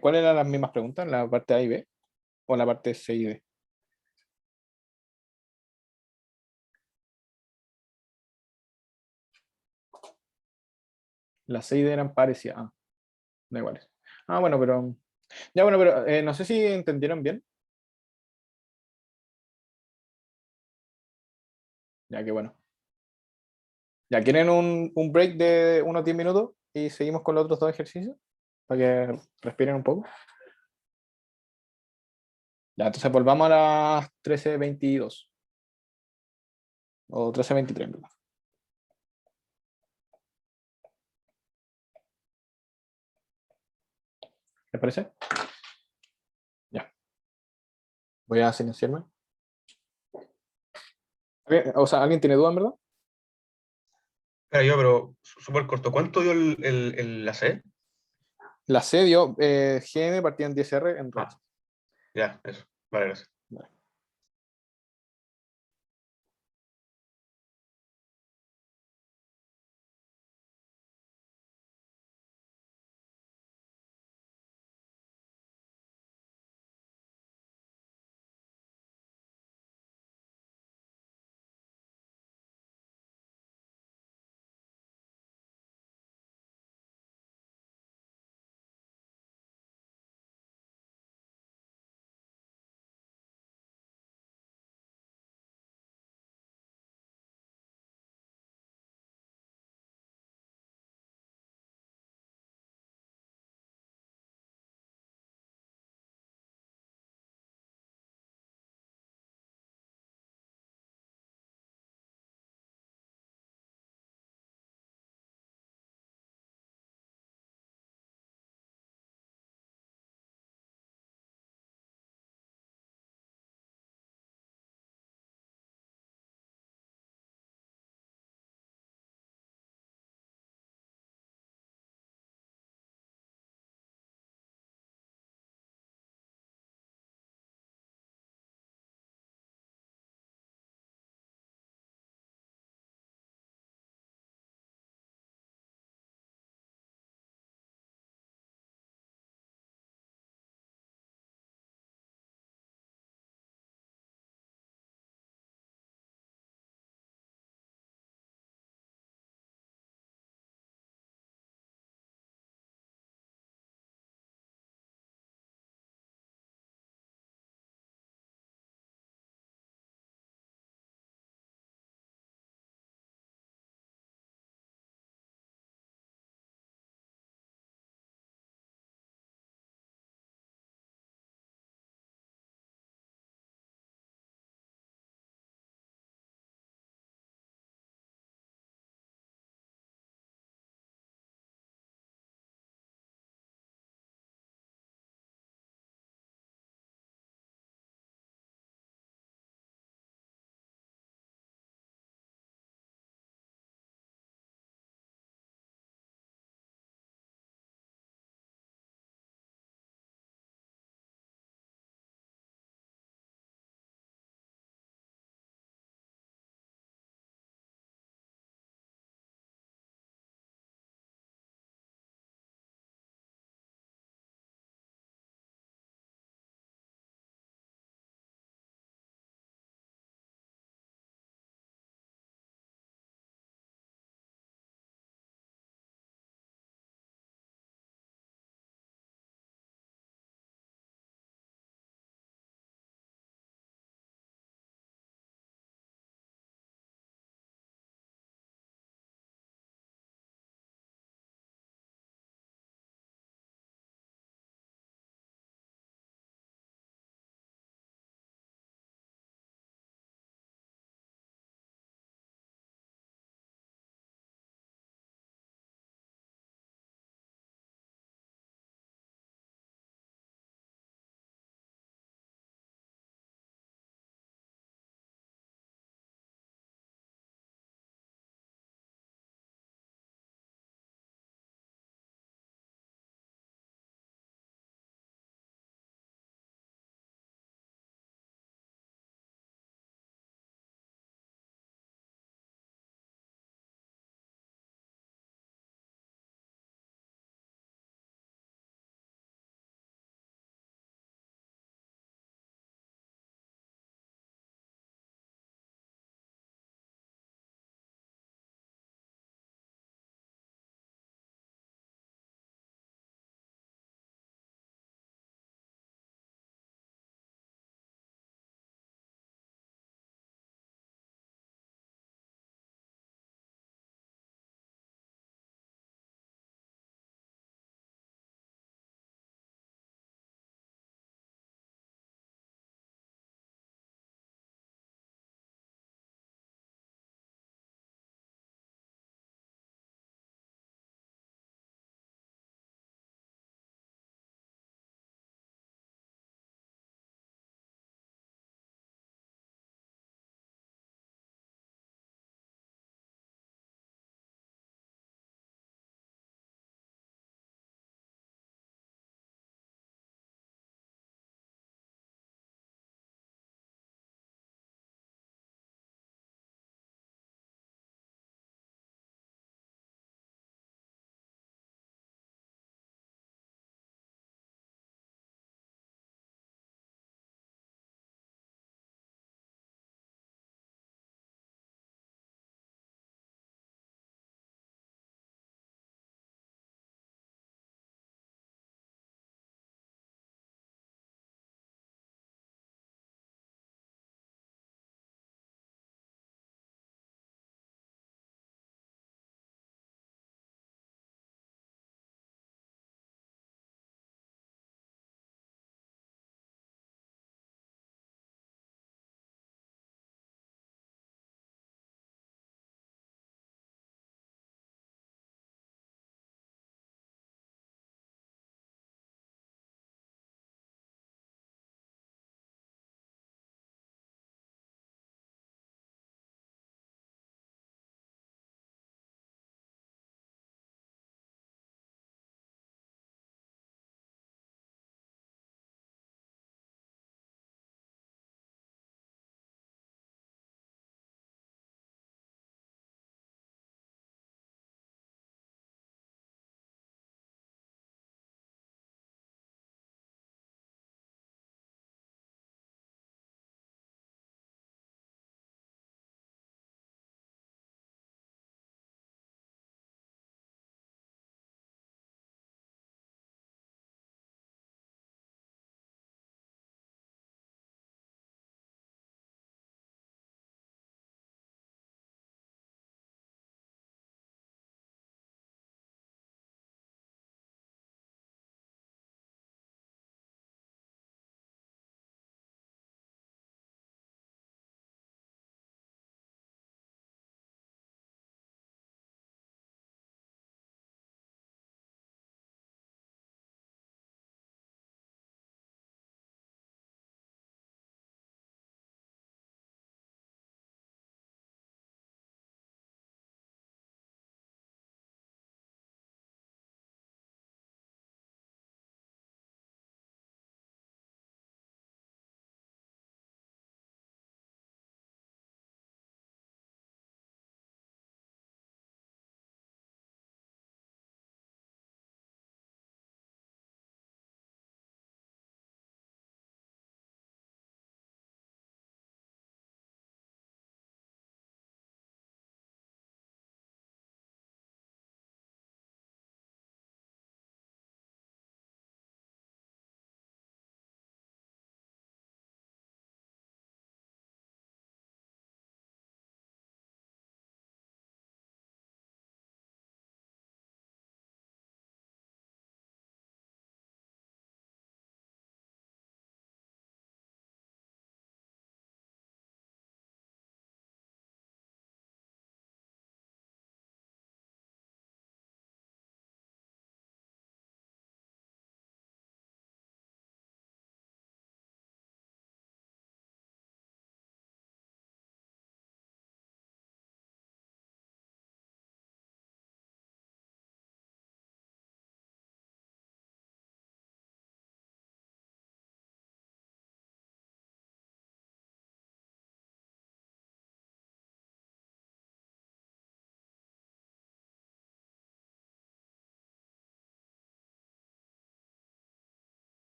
¿cuáles eran las mismas preguntas? ¿La parte A y B? ¿O la parte C y D? Las C y D eran parecidas. Ah, da igual. Ah, bueno, pero. Ya, bueno, pero no sé si entendieron bien. Ya que bueno. Ya, ¿quieren un break de unos 10 minutos y seguimos con los otros dos ejercicios? Para que respiren un poco. Ya, entonces volvamos a las 13:22. O 13:23, ¿verdad? ¿Les parece? Ya. Voy a silenciarme. O sea, ¿alguien tiene duda, en verdad? Pero súper corto. ¿Cuánto dio la C? La C dio GM partida en 10R en Ah, range. ya, eso. Vale, gracias.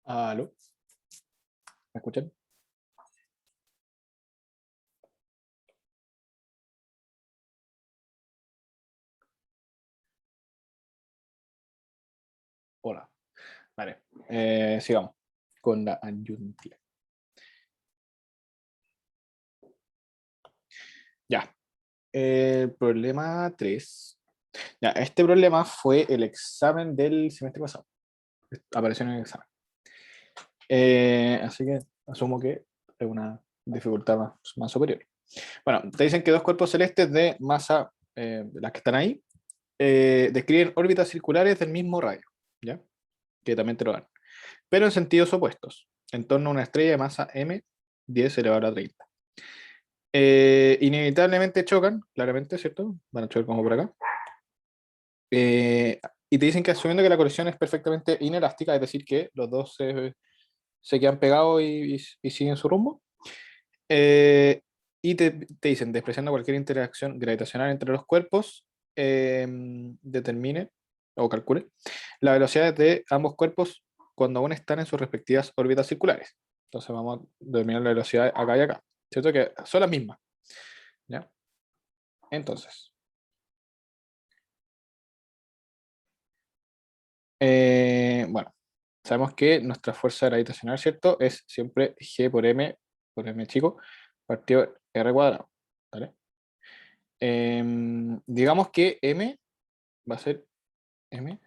¿Aló? ¿Me escuchan? Hola. Vale. Sigamos con la ayuntía. Ya. El problema 3. Ya, este problema fue el examen del semestre pasado. Apareció en el examen. Así que asumo que es una dificultad más superior. Bueno, te dicen que dos cuerpos celestes de masa, las que están ahí, describen órbitas circulares del mismo radio, ¿ya? Que también te lo dan, pero en sentidos opuestos, en torno a una estrella de masa m 10 elevado a la 30. Inevitablemente chocan, claramente, ¿cierto? Van a chocar como por acá. Y te dicen que asumiendo que la colisión es perfectamente inelástica, es decir, que los dos se quedan pegados y siguen su rumbo. Y te dicen, despreciando cualquier interacción gravitacional entre los cuerpos, determine o calcule la velocidad de ambos cuerpos cuando aún están en sus respectivas órbitas circulares. Entonces vamos a determinar la velocidad acá y acá. ¿Cierto? Que son las mismas. ¿Ya? Entonces, bueno, sabemos que nuestra fuerza gravitacional, ¿cierto? Es siempre G por M chico, partido R cuadrado. ¿Vale? Digamos que M va a ser M,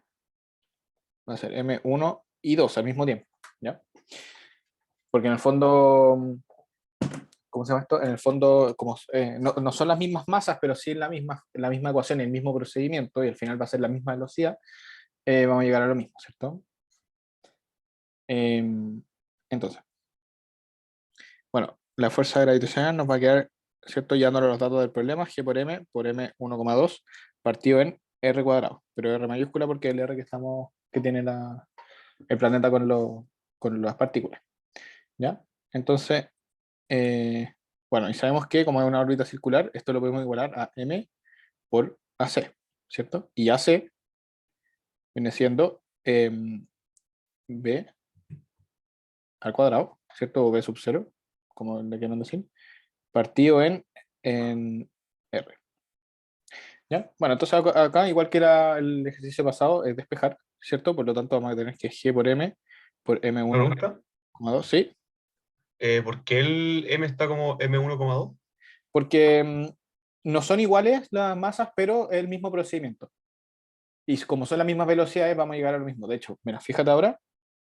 va a ser M1 y 2 al mismo tiempo, ¿ya? Porque en el fondo, ¿cómo se llama esto? En el fondo, como, no son las mismas masas, pero sí en la misma ecuación, el mismo procedimiento, y al final va a ser la misma velocidad, vamos a llegar a lo mismo, ¿cierto? Entonces, bueno, la fuerza gravitacional nos va a quedar, ¿cierto? Ya los datos del problema, G por M 1,2 partido en R cuadrado, pero R mayúscula porque es el R que tiene el planeta con las partículas, ¿ya? Entonces, bueno, y sabemos que como es una órbita circular, esto lo podemos igualar a M por AC, ¿cierto? Y AC viene siendo B al cuadrado, ¿cierto? O B sub 0, como le quieran decir, partido en R. ¿Ya? Bueno, entonces acá, igual que era el ejercicio pasado, es despejar, ¿cierto? Por lo tanto, vamos a tener que G por M por ¿Una M1,2, pregunta? ¿sí? ¿Por qué el M está como M1,2? Porque no son iguales las masas, pero es el mismo procedimiento. Y como son las mismas velocidades, vamos a llegar a lo mismo. De hecho, mira, fíjate ahora,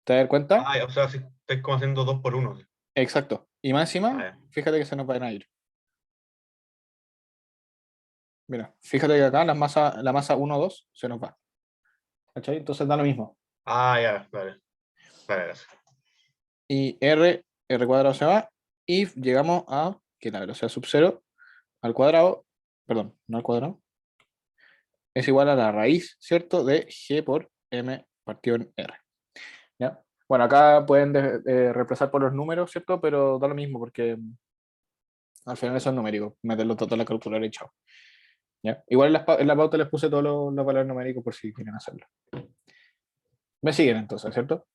¿te das cuenta? Ah, o sea, si estáis como haciendo 2 por 1. Exacto. Y más Ah, encima, ya. fíjate que se nos van a ir. Mira, fíjate que acá la masa 1, 2 se nos va. ¿Cachai? Entonces da lo mismo. Ah, ya, vale. Vale, gracias. Y R cuadrado se va. Y llegamos a que la velocidad sub 0 al cuadrado, perdón, no al cuadrado, es igual a la raíz, ¿cierto? De G por M partido en R. ¿Ya? Bueno, acá pueden reemplazar por los números, ¿cierto? Pero da lo mismo porque al final eso es numérico. Meterlo todo en la calculadora y chao. ¿Ya? Igual en la pauta les puse todos los valores numéricos por si quieren hacerlo. Me siguen entonces, ¿cierto?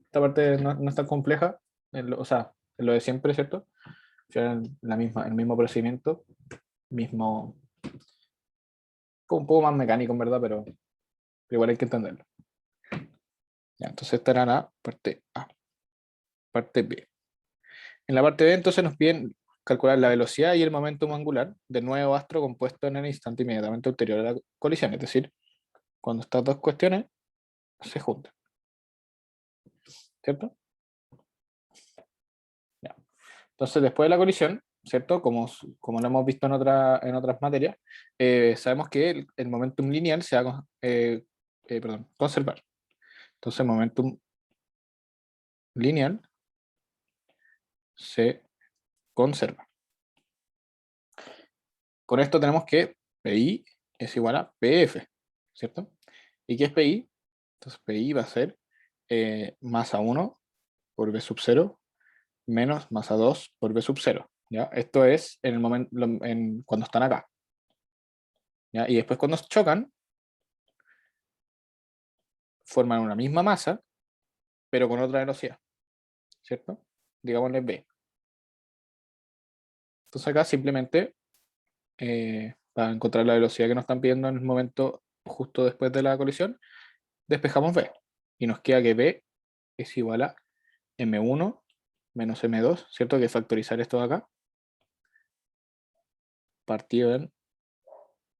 Esta parte no es tan compleja, o sea, es lo de siempre, ¿cierto? O sea, el mismo procedimiento, mismo, un poco más mecánico en verdad, pero igual hay que entenderlo. Ya, entonces esta era la parte A. Parte B. En la parte B entonces nos piden calcular la velocidad y el momentum angular del nuevo astro compuesto en el instante inmediatamente ulterior a la colisión, es decir, cuando estas dos cuestiones se juntan, ¿cierto? Ya. Entonces, después de la colisión, ¿cierto? Como lo hemos visto en otras materias, sabemos que el momentum lineal se va a conservar. Entonces, el momentum lineal se conserva. Con esto tenemos que PI es igual a PF, ¿cierto? ¿Y qué es PI? Entonces, PI va a ser masa 1 por B sub 0 menos masa 2 por B sub 0. ¿Ya? Esto es en el momento, cuando están acá. ¿Ya? Y después cuando chocan, forman una misma masa, pero con otra velocidad, ¿cierto? Digámosle v. Entonces acá simplemente, para encontrar la velocidad que nos están pidiendo en el momento justo después de la colisión, despejamos v. Y nos queda que v es igual a m1 menos m2, ¿cierto? Que factorizar esto de acá, partido en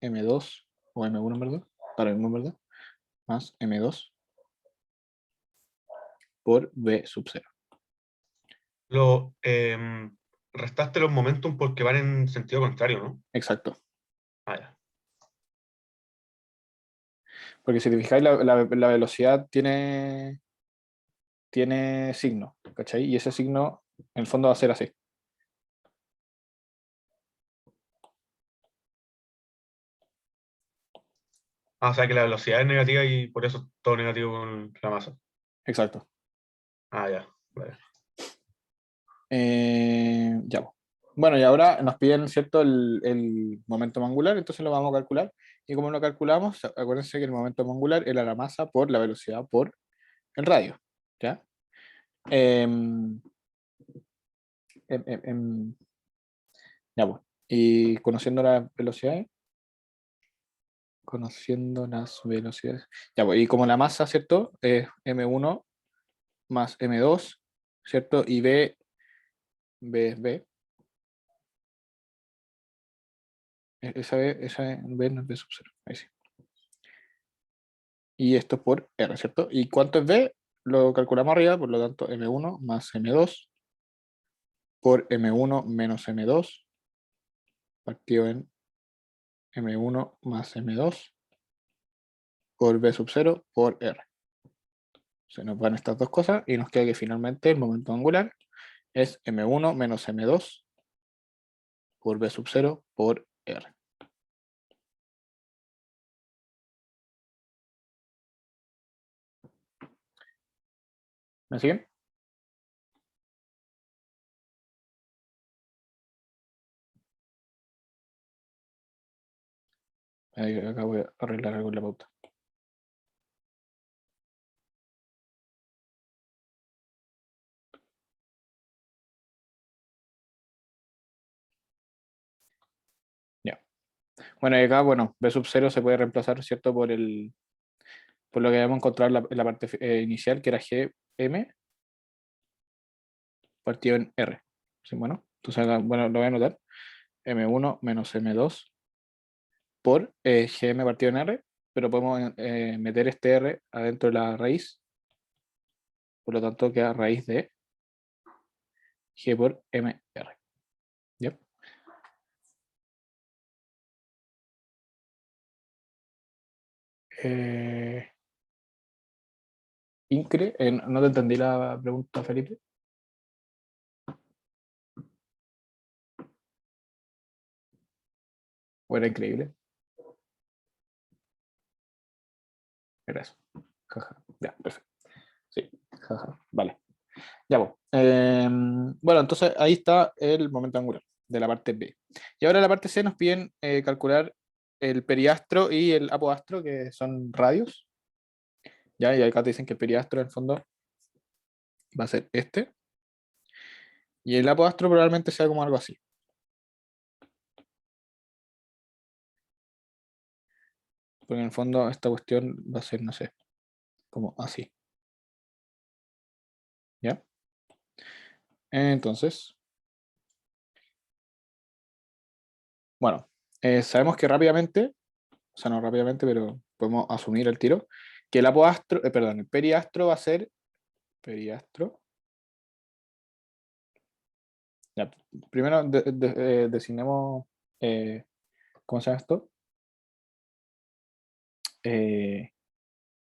m2 o m1 en verdad, para el mismo en verdad, más m2 por v sub 0. Restaste los momentum porque van en sentido contrario, ¿no? Exacto. Ah, ya. Porque si te fijáis, la velocidad tiene signo, ¿cachai? Y ese signo, en el fondo, va a ser así. Ah, o sea que la velocidad es negativa y por eso es todo negativo con la masa. Exacto. Ah, ya. Vale. Ya. Bueno, y ahora nos piden, ¿cierto?, el momento angular, entonces lo vamos a calcular. Y como lo calculamos, acuérdense que el momento angular era la masa por la velocidad por el radio. ¿Ya? Em, ya, pues. Y conociendo las velocidades. Ya, pues, y como la masa, ¿cierto? Es m1 más m2, ¿cierto? Y b es b. Esa b no es b sub 0. Ahí sí. Y esto por r, ¿cierto? ¿Y cuánto es b? Lo calculamos arriba, por lo tanto m1 más m2 por m1 menos m2 partido en m1 más m2 por b sub 0 por r. Se nos van estas dos cosas y nos queda que finalmente el momento angular es m1 menos m2 por b sub 0 por r. ¿Me siguen? Ahí, acá voy a arreglar algo en la pauta. Ya. Bueno, y acá, bueno, b sub 0 se puede reemplazar, ¿cierto? Por lo que habíamos encontrado en la parte inicial, que era gm partido en r. ¿Sí? Bueno, entonces acá, bueno, lo voy a anotar. m1 menos m2 por gm partido en r, pero podemos meter este r adentro de la raíz. Por lo tanto, queda raíz de g por mr. ¿Ya? Incre, no te entendí la pregunta, Felipe. ¿O era increíble? Era eso. Jaja. Ya, perfecto. Sí, jaja. Vale. Ya, pues. Bueno, entonces ahí está el momento angular de la parte B. Y ahora en la parte C nos piden calcular el periastro y el apoastro, que son radios. Ya, y acá te dicen que el periastro en el fondo va a ser este. Y el apoastro probablemente sea como algo así. Porque en el fondo esta cuestión va a ser, no sé, como así. ¿Ya? Entonces, bueno, sabemos que rápidamente, o sea, no rápidamente, pero podemos asumir el tiro, que el apoastro, perdón, el periastro va a ser periastro. Ya, primero designemos, ¿cómo se llama esto?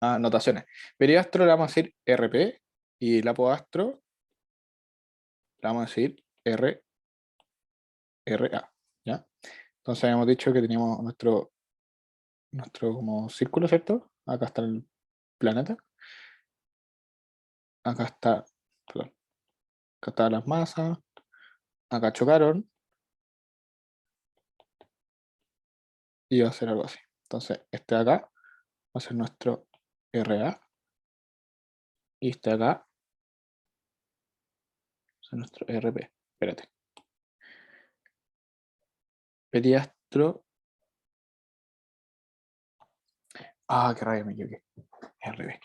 Notaciones. Periastro le vamos a decir RP y el apoastro le vamos a decir RA. ¿Ya? Entonces habíamos dicho que teníamos nuestro como círculo, ¿cierto? Acá está el planeta. Acá está, perdón, acá están las masas. Acá chocaron. Y va a ser algo así. Entonces, este de acá va a ser nuestro RA. Y este de acá Ese es nuestro RP. Espérate. Periastro. Ah, qué rabia, me equivoqué. RB.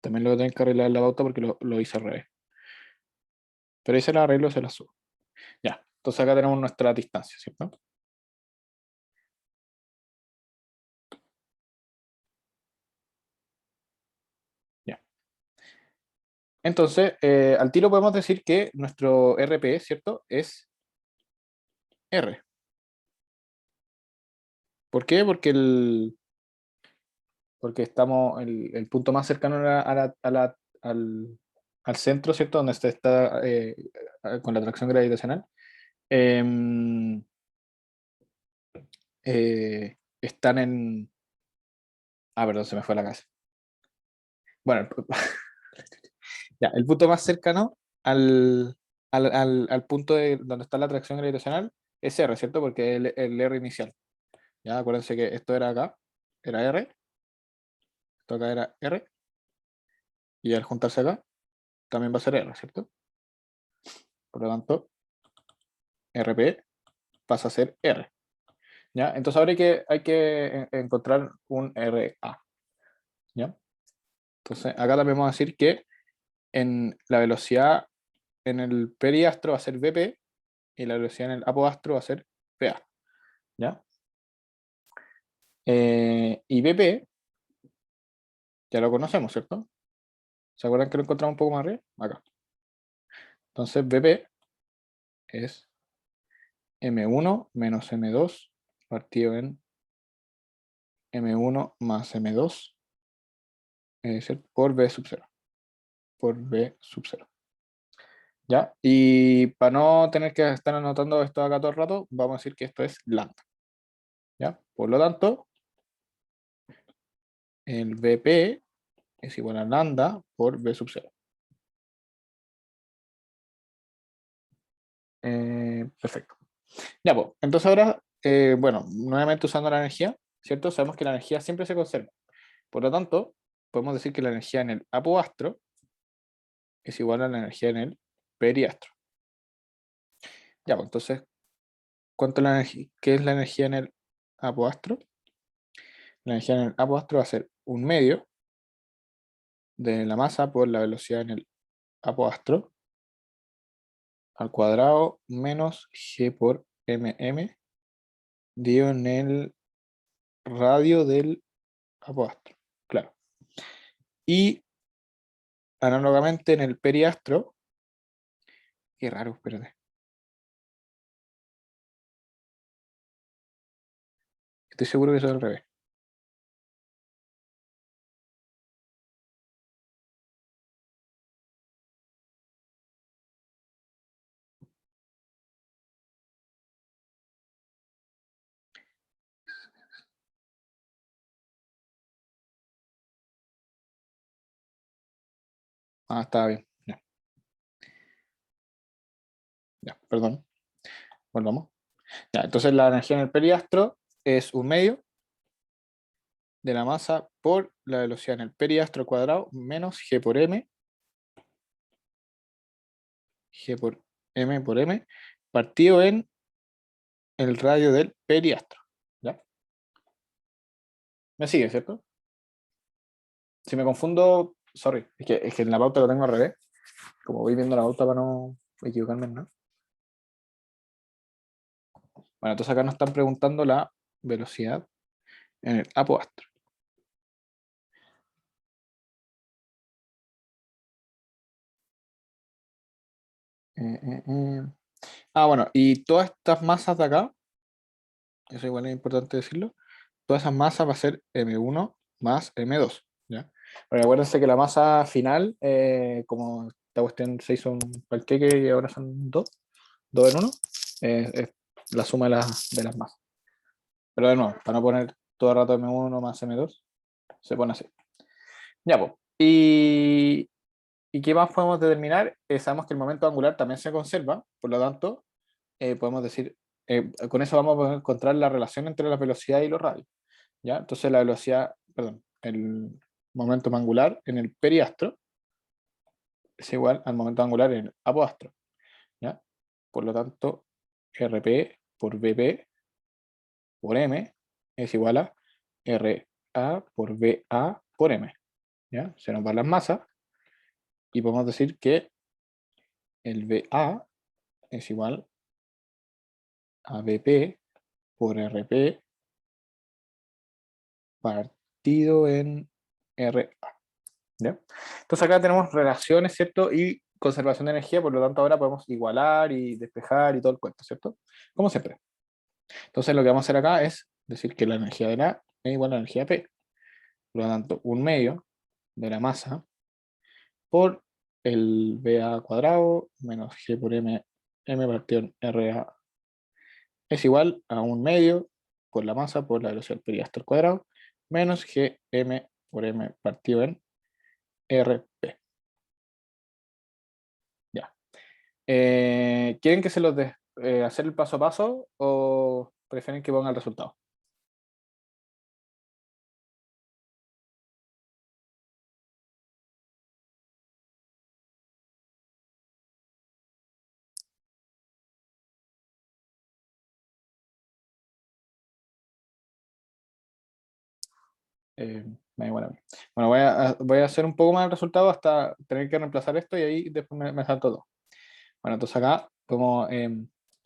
También lo voy a tener que arreglar en la pauta porque lo hice al revés. Pero ahí se la arreglo, se la subo. Ya, entonces acá tenemos nuestra distancia, ¿cierto? Ya. Entonces, al tiro podemos decir que nuestro RP, ¿cierto? Es R. ¿Por qué? Porque estamos, el punto más cercano al centro, ¿cierto? Donde está con la atracción gravitacional. em, Están en... Ah, perdón, se me fue la casa. Bueno, ya, el punto más cercano al punto donde está la atracción gravitacional es R, ¿cierto? Porque es el R inicial. Ya, acuérdense que esto era acá, era R, esto acá era R, y al juntarse acá, también va a ser R, ¿cierto? Por lo tanto, RP pasa a ser R. ¿Ya? Entonces ahora hay que encontrar un RA. ¿Ya? Entonces acá también vamos a decir que en la velocidad en el periastro va a ser VP y la velocidad en el apoastro va a ser PA. ¿Ya? Y VP ya lo conocemos, ¿cierto? ¿Se acuerdan que lo encontramos un poco más arriba? Acá. Entonces VP es M1 menos M2 partido en M1 más M2 por V sub 0. Por V sub 0. ¿Ya? Y para no tener que estar anotando esto acá todo el rato, vamos a decir que esto es lambda. ¿Ya? Por lo tanto, el VP es igual a lambda por V sub 0. Perfecto. Ya, pues, entonces ahora, bueno, nuevamente usando la energía, ¿cierto? Sabemos que la energía siempre se conserva. Por lo tanto, podemos decir que la energía en el apoastro es igual a la energía en el periastro. Ya, pues entonces, ¿cuánto es la energía? ¿Qué es la energía en el apoastro? La energía en el apoastro va a ser un medio de la masa por la velocidad en el apoastro al cuadrado menos g por mm dividido en el radio del apoastro. Claro. Y análogamente en el periastro, qué raro, espérate. Estoy seguro que eso es al revés. Ah, estaba bien. Ya, ya, perdón. Volvamos. Ya, entonces la energía en el periastro es un medio de la masa por la velocidad en el periastro al cuadrado menos g por m, g por m, partido en el radio del periastro. ¿Ya? ¿Me sigue, cierto? Si me confundo, sorry, es que en la pauta lo tengo al revés. Como voy viendo la pauta para no equivocarme, ¿no? Bueno, entonces acá nos están preguntando la velocidad en el apoastro. Bueno, y todas estas masas de acá, eso igual es importante decirlo, todas esas masas va a ser M1 más M2, ¿ya? Pero acuérdense que la masa final, como esta cuestión se hizo un panqueque y ahora son dos en uno, es la suma de las masas. Pero de nuevo, para no poner todo el rato M1 más M2, se pone así. Ya, pues. ¿Y qué más podemos determinar? Sabemos que el momento angular también se conserva, por lo tanto, podemos decir con eso vamos a poder encontrar la relación entre la velocidad y los radios. ¿Ya? Entonces la velocidad, perdón, el momento angular en el periastro es igual al momento angular en el apoastro. ¿Ya? Por lo tanto, RP por VP por M es igual a RA por VA por M. ¿Ya? Se nos van las masas y podemos decir que el VA es igual a VP por RP partido en RA. ¿Ya? Entonces acá tenemos relaciones, ¿cierto? Y conservación de energía, por lo tanto ahora podemos igualar y despejar y todo el cuento, ¿cierto? Como siempre. Entonces lo que vamos a hacer acá es decir que la energía de la es igual a la energía P. Por lo tanto, 1/2 de la masa por el VA cuadrado menos G por M, M partido en RA es igual a 1/2 por la masa por la velocidad del periastro al cuadrado menos GM por M partido en RP. Ya. ¿Quieren que se los hacer el paso a paso o prefieren que ponga el resultado? Me da igual a mí. Bueno, voy a hacer un poco más el resultado hasta tener que reemplazar esto y ahí después me salto todo. Bueno, entonces acá podemos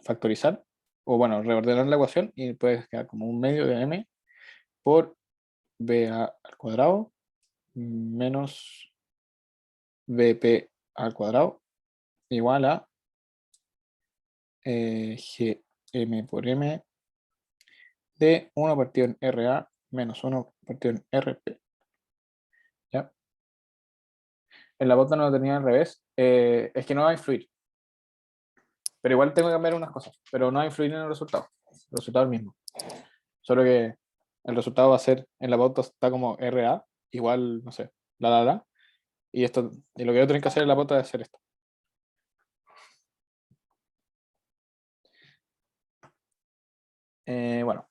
factorizar, o bueno, reordenar la ecuación y puede quedar como 1/2 de m por VA al cuadrado menos VP al cuadrado igual a GM por M de 1 partido en RA menos 1 partido en RP. ¿Ya? En la bota no lo tenía al revés. Es que no va a influir. Pero igual tengo que cambiar unas cosas. Pero no va a influir en el resultado. El resultado es el mismo. Solo que el resultado va a ser, en la pauta está como RA, igual, no sé, la. Y esto, y lo que yo tengo que hacer en la pauta es hacer esto. Bueno,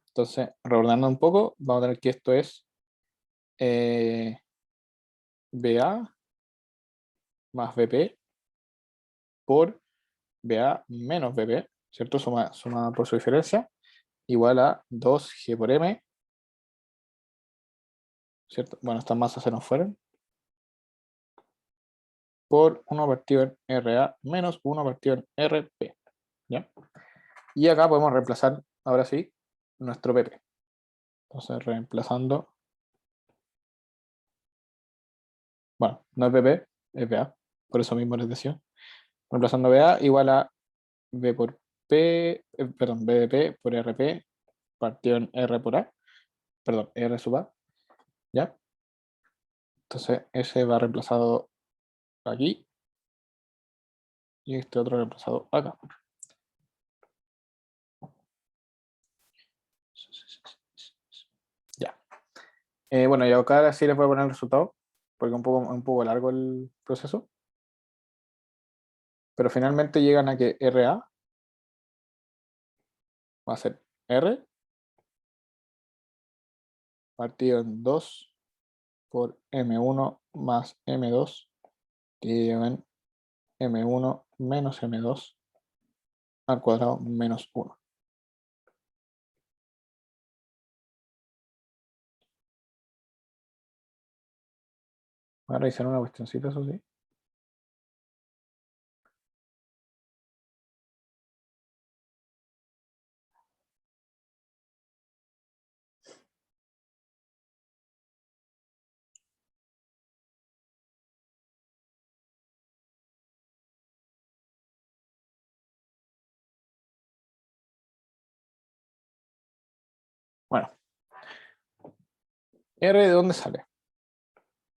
entonces, reordenando un poco, vamos a tener que esto es BA más BP por BA menos BP, ¿cierto? Suma por su diferencia, igual a 2G por M, ¿cierto? Bueno, estas masas se nos fueron, por 1 partido en RA menos 1 partido en RP, ¿ya? Y acá podemos reemplazar, ahora sí, nuestro PP. Entonces, reemplazando, bueno, no es PP, es BA, por eso mismo les decía. Reemplazando BA igual a B por P, perdón, B de P por RP partido en R por A, perdón, R sub A, ¿ya? Entonces, ese va reemplazado aquí y este otro reemplazado acá. Ya. Bueno, y acá sí les voy a poner el resultado, porque es un poco largo el proceso. Pero finalmente llegan a que RA va a ser R partido en 2 por M1 más M2 dividido en M1 menos M2 al cuadrado menos 1. Voy a revisar una cuestioncita, eso sí. Bueno, R de dónde sale.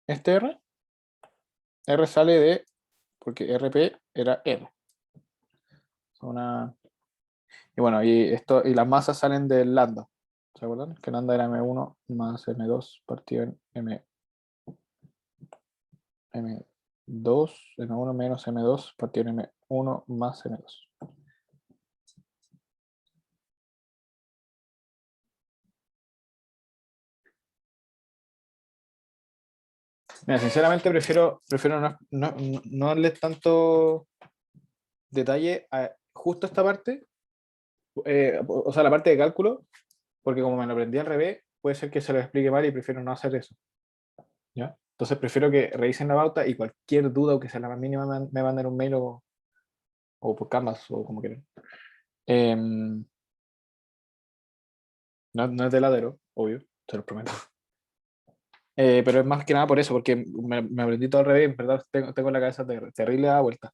Este R sale de, porque RP era R. Y bueno, y las masas salen del lambda. ¿Se acuerdan? Que lambda era M1 más M2 partido en M2, M1 menos M2 partido en M1 más M2. Mira, sinceramente prefiero no darle tanto detalle a justo esta parte, o sea, la parte de cálculo, porque como me lo aprendí al revés, puede ser que se lo explique mal y prefiero no hacer eso. ¿Ya? Entonces prefiero que revisen la pauta y cualquier duda o que sea la más mínima me manden un mail o por Canvas o como quieran. No es de ladero, obvio, se los prometo. Pero es más que nada por eso, porque me aprendí todo al revés, en verdad tengo la cabeza terrible a vuelta.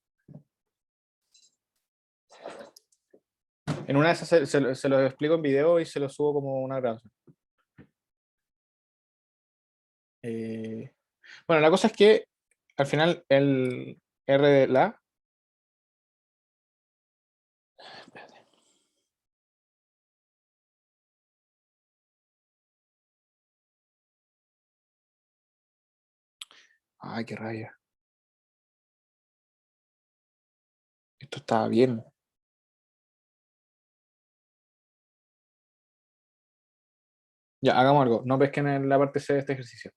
En una de esas se los explico en video y se los subo como una grabación. Bueno, la cosa es que al final el R de la... Ay, qué rabia. Esto está bien. Ya, hagamos algo. No pesquen en la parte C de este ejercicio.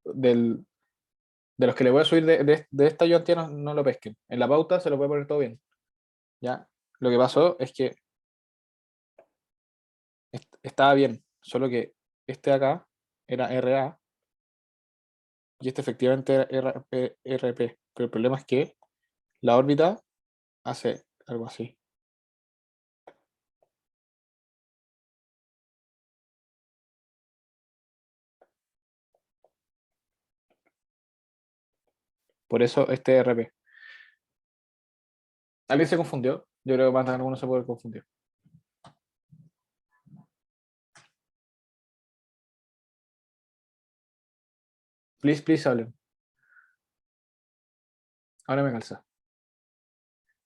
Del, de los que le voy a subir de esta ayudantía no lo pesquen. En la pauta se lo puede poner todo bien. ¿Ya? Lo que pasó es que estaba bien, solo que este de acá era RA y este efectivamente era RP. Pero el problema es que la órbita hace algo así. Por eso este RP. ¿Alguien se confundió? Yo creo que más de alguno se puede confundir. Please, please, hablen. Ahora me calza.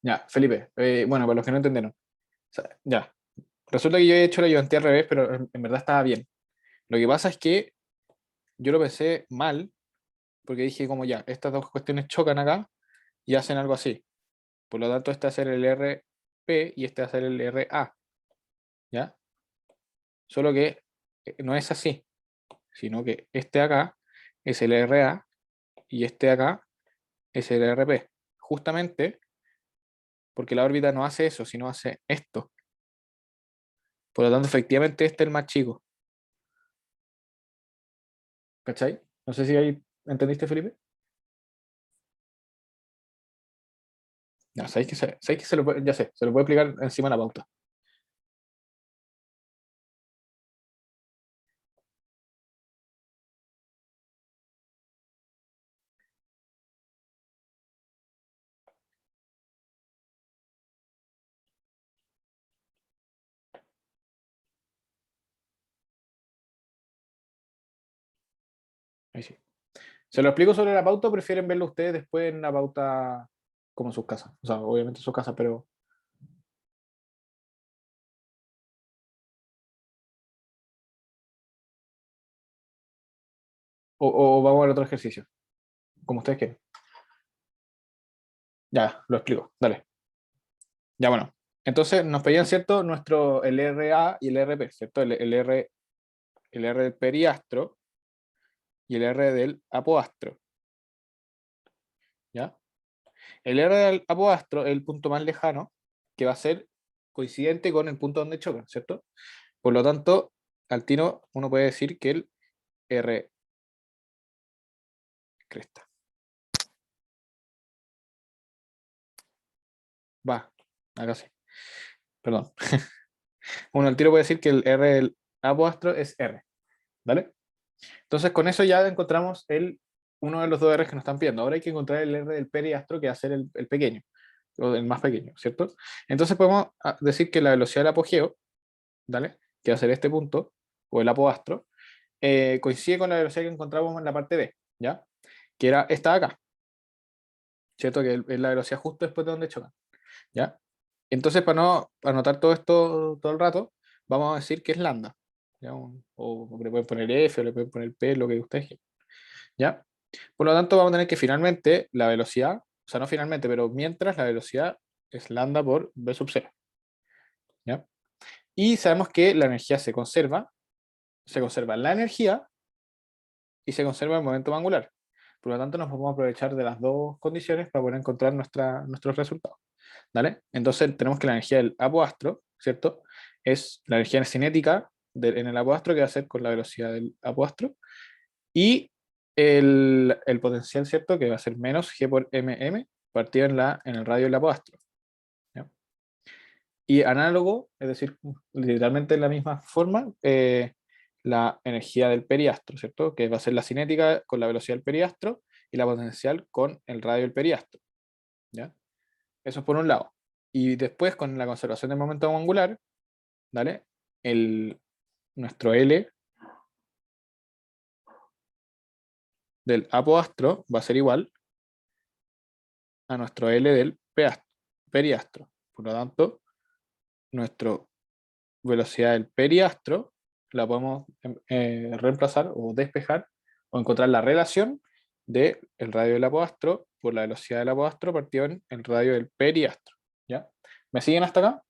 Ya, Felipe. Bueno, para los que no entendieron. O sea, ya. Resulta que yo he hecho la ayudantía al revés, pero en verdad estaba bien. Lo que pasa es que yo lo pensé mal, porque dije como ya, estas dos cuestiones chocan acá y hacen algo así. Por lo tanto, este va a ser el RP y este va a ser el RA. ¿Ya? Solo que no es así, sino que este acá es el RA y este acá es el RP. Justamente porque la órbita no hace eso, sino hace esto. Por lo tanto, efectivamente, este es el más chico. ¿Cachai? No sé si ahí entendiste, Felipe. Ya, sabéis que se lo puede, ya sé, se lo puede explicar encima de la pauta. Ahí sí. ¿Se lo explico sobre la pauta o prefieren verlo ustedes después en la pauta como en sus casas? O sea, obviamente en sus casas, pero... O vamos al otro ejercicio, como ustedes quieran. Ya, lo explico. Dale. Ya, bueno. Entonces nos pedían, ¿cierto? El RA y el RP, ¿cierto? El R del periastro y el R del apoastro. ¿Ya? El R del apoastro es el punto más lejano que va a ser coincidente con el punto donde chocan, ¿cierto? Por lo tanto, al tiro uno puede decir que el R cresta. Va, acá sí. Perdón. Uno al tiro puede decir que el R del apoastro es R. ¿Vale? Entonces con eso ya encontramos uno de los dos R's que nos están pidiendo. Ahora hay que encontrar el R del periastro que va a ser el pequeño, o el más pequeño, ¿cierto? Entonces podemos decir que la velocidad del apogeo, ¿vale? Que va a ser este punto, o el apoastro, coincide con la velocidad que encontramos en la parte B, ¿ya? Que era esta de acá, ¿cierto? Que es la velocidad justo después de donde chocan, ¿ya? Entonces para no anotar todo esto todo el rato, vamos a decir que es lambda, ¿ya? O le pueden poner F, o le pueden poner P, lo que ustedes quieran, ¿ya? Por lo tanto, vamos a tener que finalmente la velocidad, o sea, no finalmente, pero mientras la velocidad es lambda por v sub 0. ¿Ya? Y sabemos que la energía se conserva la energía y se conserva el momento angular. Por lo tanto, nos podemos aprovechar de las dos condiciones para poder encontrar nuestros resultados. ¿Vale? Entonces tenemos que la energía del apoastro, ¿cierto? Es la energía cinética en el apoastro que va a ser con la velocidad del apoastro, y el potencial, ¿cierto? Que va a ser menos G por MM partido en el radio del apoastro. ¿Ya? Y análogo, es decir, literalmente en la misma forma, la energía del periastro, ¿cierto? Que va a ser la cinética con la velocidad del periastro y la potencial con el radio del periastro. ¿Ya? Eso es por un lado. Y después, con la conservación del momento angular, ¿vale? Nuestro L del apoastro va a ser igual a nuestro L del periastro. Por lo tanto, nuestra velocidad del periastro la podemos reemplazar o despejar o encontrar la relación del radio del apoastro por la velocidad del apoastro partido en el radio del periastro. ¿Ya? ¿Me siguen hasta acá?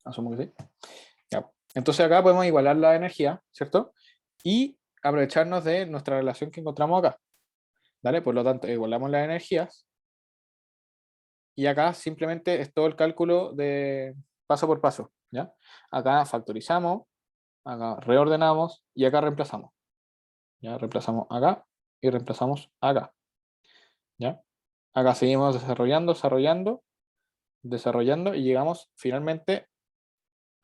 Asumo que sí. Ya. Entonces acá podemos igualar la energía, ¿cierto? Y aprovecharnos de nuestra relación que encontramos acá. ¿Vale? Por lo tanto, igualamos las energías. Y acá simplemente es todo el cálculo de paso por paso. ¿Ya? Acá factorizamos, acá reordenamos y acá reemplazamos. ¿Ya? Reemplazamos acá y reemplazamos acá. ¿Ya? Acá seguimos desarrollando y llegamos finalmente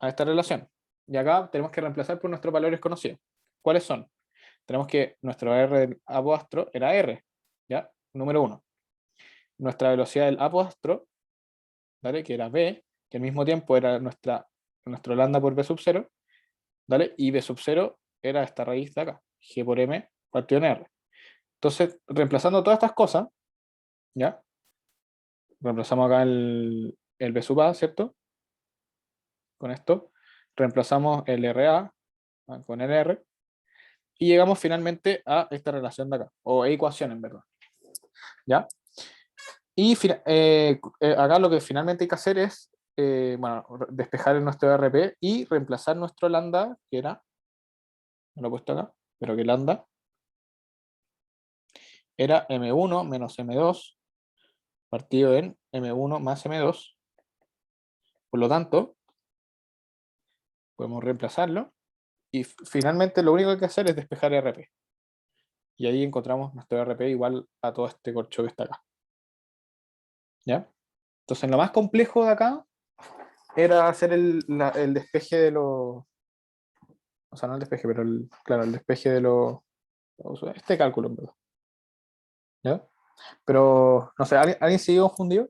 a esta relación. Y acá tenemos que reemplazar por nuestros valores conocidos. ¿Cuáles son? Tenemos que nuestro R del apoastro era R, ¿ya? Número 1. Nuestra velocidad del apoastro, ¿vale? Que era B, que al mismo tiempo era nuestro lambda por B sub 0, ¿vale? Y B sub 0 era esta raíz de acá, G por M partido en R. Entonces, reemplazando todas estas cosas, ¿ya? Reemplazamos acá el B sub A, ¿cierto? Con esto. Reemplazamos el RA con el R. Y llegamos finalmente a esta relación de acá, o ecuación en verdad. ¿Ya? Y acá lo que finalmente hay que hacer es bueno, despejar nuestro RP y reemplazar nuestro lambda, que era, no lo he puesto acá, pero que lambda era M1 menos M2 partido en M1 más M2. Por lo tanto, podemos reemplazarlo y finalmente lo único que hay que hacer es despejar RP. Y ahí encontramos nuestro RP igual a todo este corcho que está acá. ¿Ya? Entonces, lo más complejo de acá era hacer el despeje de los. O sea, no el despeje, pero claro, el despeje de los. Este cálculo, en verdad. ¿Ya? Pero, no sé, ¿alguien sigue confundido?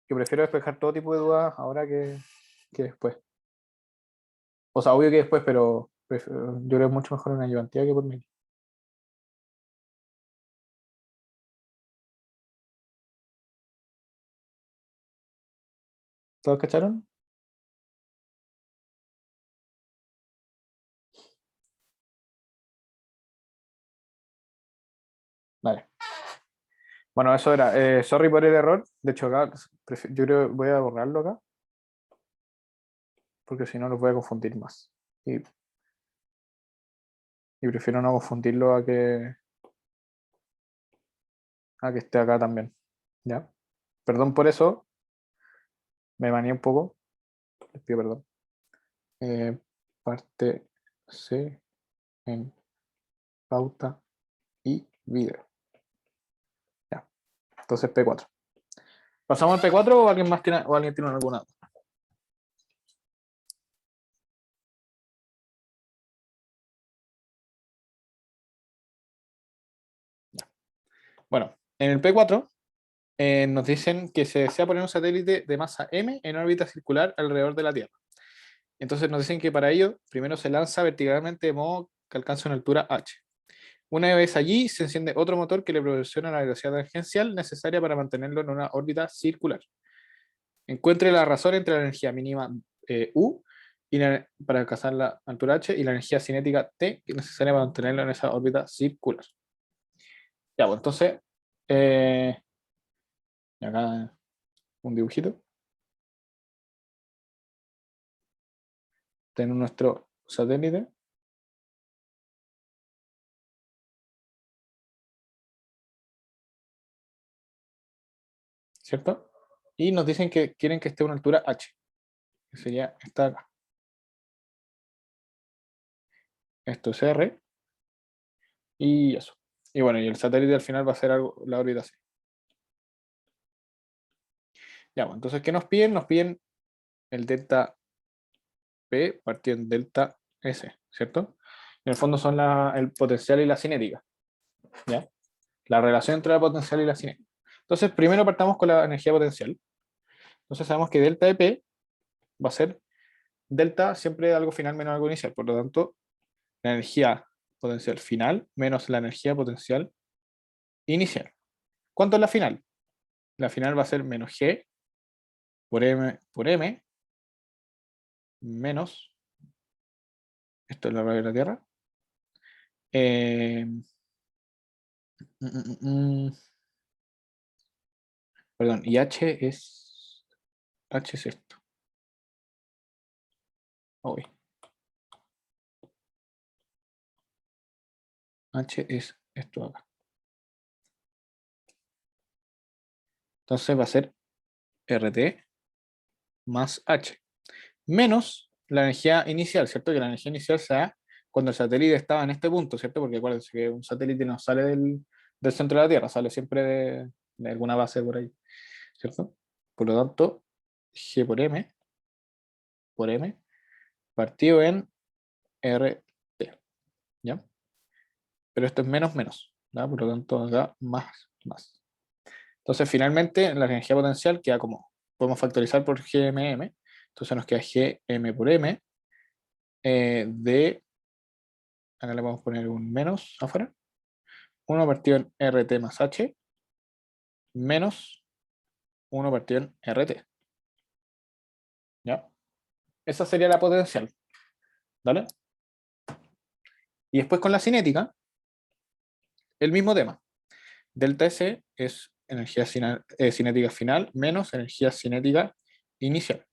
Que prefiero despejar todo tipo de dudas ahora que después. O sea, obvio que después, pero yo creo que es mucho mejor una ayudantía que por mí. ¿Todos cacharon? Vale. Bueno, eso era. Sorry por el error. De hecho, acá yo creo que voy a borrarlo acá. Porque si no los voy a confundir más. Y prefiero no confundirlo a que esté acá también. ¿Ya? Perdón por eso. Me maneé un poco. Les pido perdón. Parte C en pauta y video. Ya. Entonces P4. ¿Pasamos al P4 o alguien más alguien tiene alguna? Ya. Bueno, en el P4 nos dicen que se desea poner un satélite de masa M en órbita circular alrededor de la Tierra. Entonces nos dicen que para ello primero se lanza verticalmente de modo que alcance una altura h. Una vez allí se enciende otro motor que le proporciona la velocidad tangencial necesaria para mantenerlo en una órbita circular. Encuentre la razón entre la energía mínima U para alcanzar la altura h y la energía cinética T que es necesaria para mantenerlo en esa órbita circular. Ya, pues entonces, acá un dibujito. tenemos nuestro satélite. ¿Cierto? Y nos dicen que quieren que esté a una altura h, que sería esta acá. Esto es r, y eso. Y bueno, y el satélite al final va a ser algo, la órbita C. Ya, bueno, entonces, ¿qué nos piden? Nos piden el delta P partido en delta S, ¿cierto? En el fondo son el potencial y la cinética, ¿ya? La relación entre la potencial y la cinética. Entonces, primero partamos con la energía potencial. Entonces sabemos que delta de P va a ser delta siempre algo final menos algo inicial. Por lo tanto, la energía potencial final menos la energía potencial inicial. ¿Cuánto es la final? La final va a ser menos G por M menos, esto es la radio de la Tierra, eh, mm, mm, mm, perdón, y H es esto. Uy. H es esto acá. Entonces va a ser RT más H. Menos la energía inicial, ¿cierto? Que la energía inicial se da cuando el satélite estaba en este punto, ¿cierto? Porque acuérdense que un satélite no sale del centro de la Tierra, sale siempre de alguna base por ahí, ¿cierto? Por lo tanto, G por M partido en RT, ¿ya? Pero esto es menos menos, ¿ya? Por lo tanto acá más más. Entonces finalmente la energía potencial queda como, podemos factorizar por GMM, entonces nos queda GM por M de, acá le vamos a poner un menos afuera, 1 partido en RT más H menos 1 partido en RT, ¿ya? Esa sería la potencial, ¿vale? Y después con la cinética, el mismo tema. Delta S es energía cinética final menos energía cinética inicial,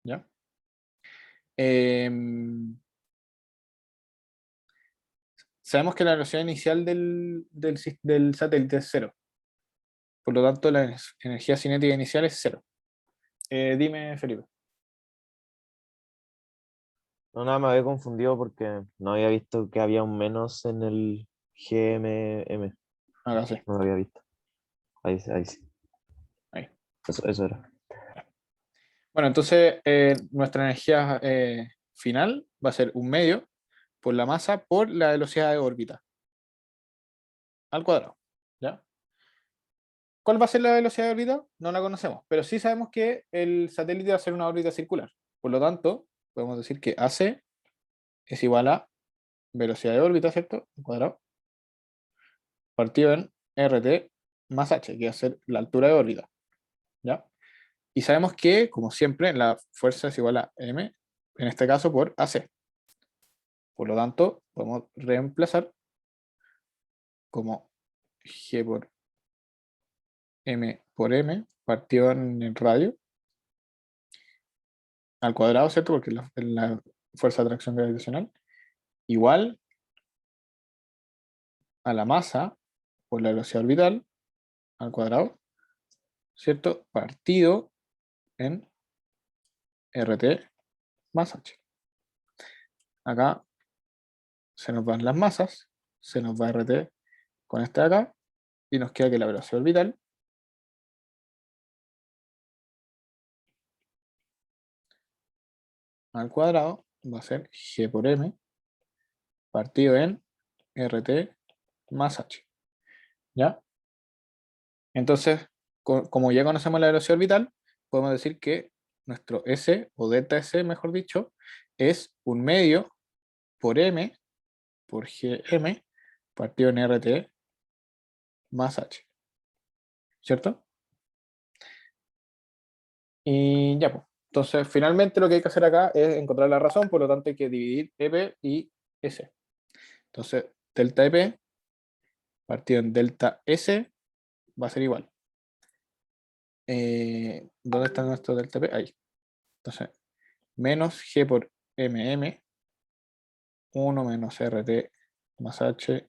¿ya? Sabemos que la velocidad inicial del satélite es cero. Por lo tanto, la energía cinética inicial es cero. Dime, Felipe. No, nada, me había confundido porque no había visto que había un menos en el GMM. Acá sí. No lo había visto. Ahí sí. Ahí. Eso era. Bueno, entonces nuestra energía final va a ser un medio por la masa por la velocidad de órbita al cuadrado, ¿ya? ¿Cuál va a ser la velocidad de órbita? No la conocemos, pero sí sabemos que el satélite va a ser una órbita circular. Por lo tanto, podemos decir que AC es igual a velocidad de órbita, ¿cierto? Al cuadrado, partido en RT más H, que va a ser la altura de órbita, ¿ya? Y sabemos que, como siempre, la fuerza es igual a M, en este caso por AC. Por lo tanto, podemos reemplazar como G por M partido en el radio al cuadrado, ¿cierto? Porque la fuerza de atracción gravitacional igual a la masa por la velocidad orbital al cuadrado, ¿cierto? Partido en RT más H. Acá se nos van las masas, se nos va RT con este de acá, y nos queda que la velocidad orbital al cuadrado va a ser G por M partido en RT más H. ¿Ya? Entonces, como ya conocemos la velocidad orbital, podemos decir que nuestro S, o delta S, mejor dicho, es un medio por M, por Gm, partido en RT más H. ¿Cierto? Y ya, pues. Entonces, finalmente lo que hay que hacer acá es encontrar la razón, por lo tanto hay que dividir EP y S. Entonces, delta EP partido en delta S va a ser igual. ¿Dónde está nuestro delta P? Ahí. Entonces, menos G por mm, 1 menos RT más H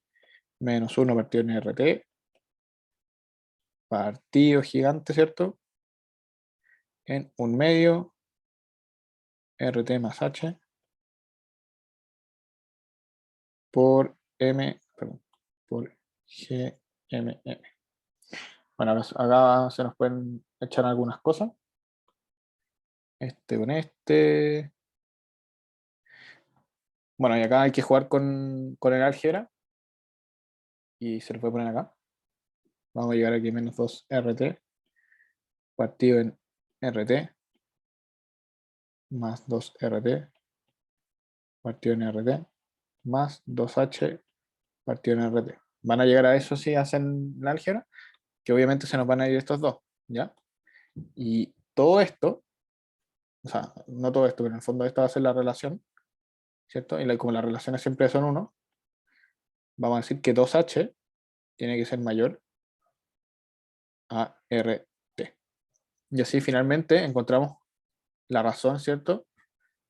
menos 1 partido en RT, partido gigante, ¿cierto? En 1/2 RT más H por M, perdón, por GMM. Bueno, acá se nos pueden echar algunas cosas. Este con este. Bueno, y acá hay que jugar con el álgebra. Y se lo puede poner acá. Vamos a llegar aquí menos 2 RT partido en RT más 2 RT partido en RT más 2H partido en RT. Van a llegar a eso si hacen la álgebra, que obviamente se nos van a ir estos dos, ¿ya? Y todo esto, o sea, no todo esto, pero en el fondo esta va a ser la relación, ¿cierto? Y como las relaciones siempre son 1, vamos a decir que 2H tiene que ser mayor a RT. Y así finalmente encontramos la razón, ¿cierto?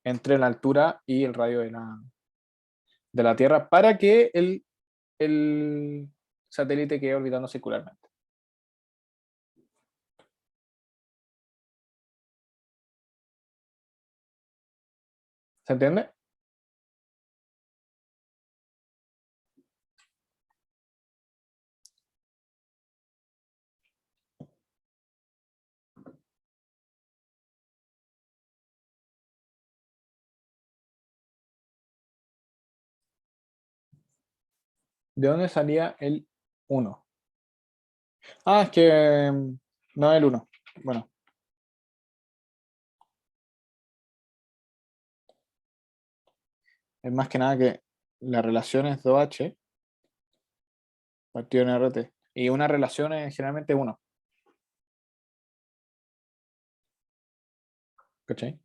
Entre la altura y el radio de la Tierra para que el satélite quede orbitando circularmente. ¿Se entiende? ¿De dónde salía el 1? Ah, es que no es el 1. Bueno. Es más que nada que la relación es 2H partido en RT. Y una relación es generalmente 1. ¿Cachai?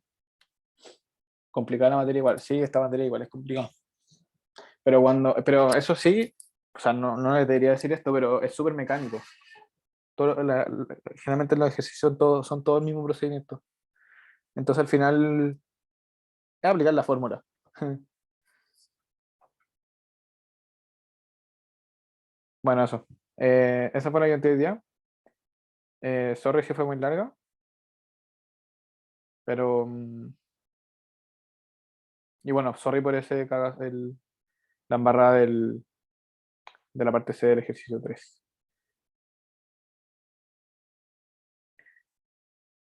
Complicada la materia igual. Sí, esta materia igual es complicada. Pero eso sí, o sea, no les debería decir esto, pero es súper mecánico. Generalmente los ejercicios son todos el mismo procedimiento. Entonces al final es aplicar la fórmula. Bueno, eso. Esa fue la que te día. Sorry si fue muy larga. Pero. Y bueno, sorry por la embarrada de la parte C del ejercicio 3.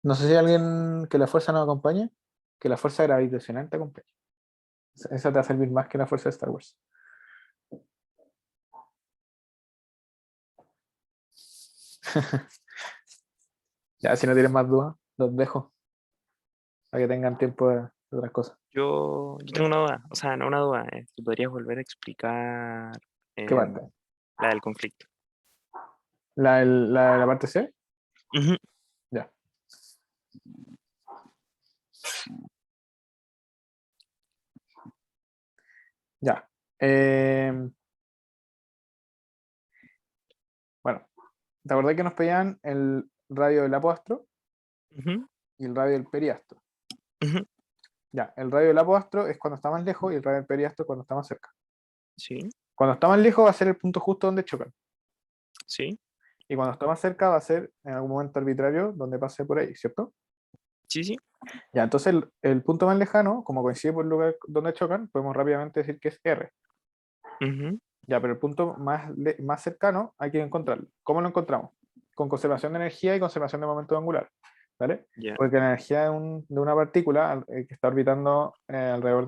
No sé si hay alguien que la fuerza nos acompañe, que la fuerza gravitacional te acompañe. Esa te va a servir más que la fuerza de Star Wars. Ya, si no tienen más dudas, los dejo para que tengan tiempo de otras cosas. Yo tengo una duda, o sea, no una duda, ¿tú podrías volver a explicar ¿Qué parte? la del conflicto? ¿La parte C? Ujú. Ya. Ya. Bueno, ¿te acordás que nos pedían el radio del apoastro Ujú, y el radio del periastro? ujú. Ya, el radio del apoastro es cuando está más lejos y el radio del periastro es cuando está más cerca. Sí, Cuando está más lejos va a ser el punto justo donde chocan. sí, Y cuando está más cerca va a ser en algún momento arbitrario donde pase por ahí, ¿cierto? sí, sí. Ya, entonces el punto más lejano, como coincide por el lugar donde chocan, podemos rápidamente decir que es R. Ujú, Ya, pero el punto más cercano hay que encontrarlo. ¿Cómo lo encontramos? Con conservación de energía y conservación de momento angular. ¿Vale? ya, Porque la energía de una partícula que está orbitando alrededor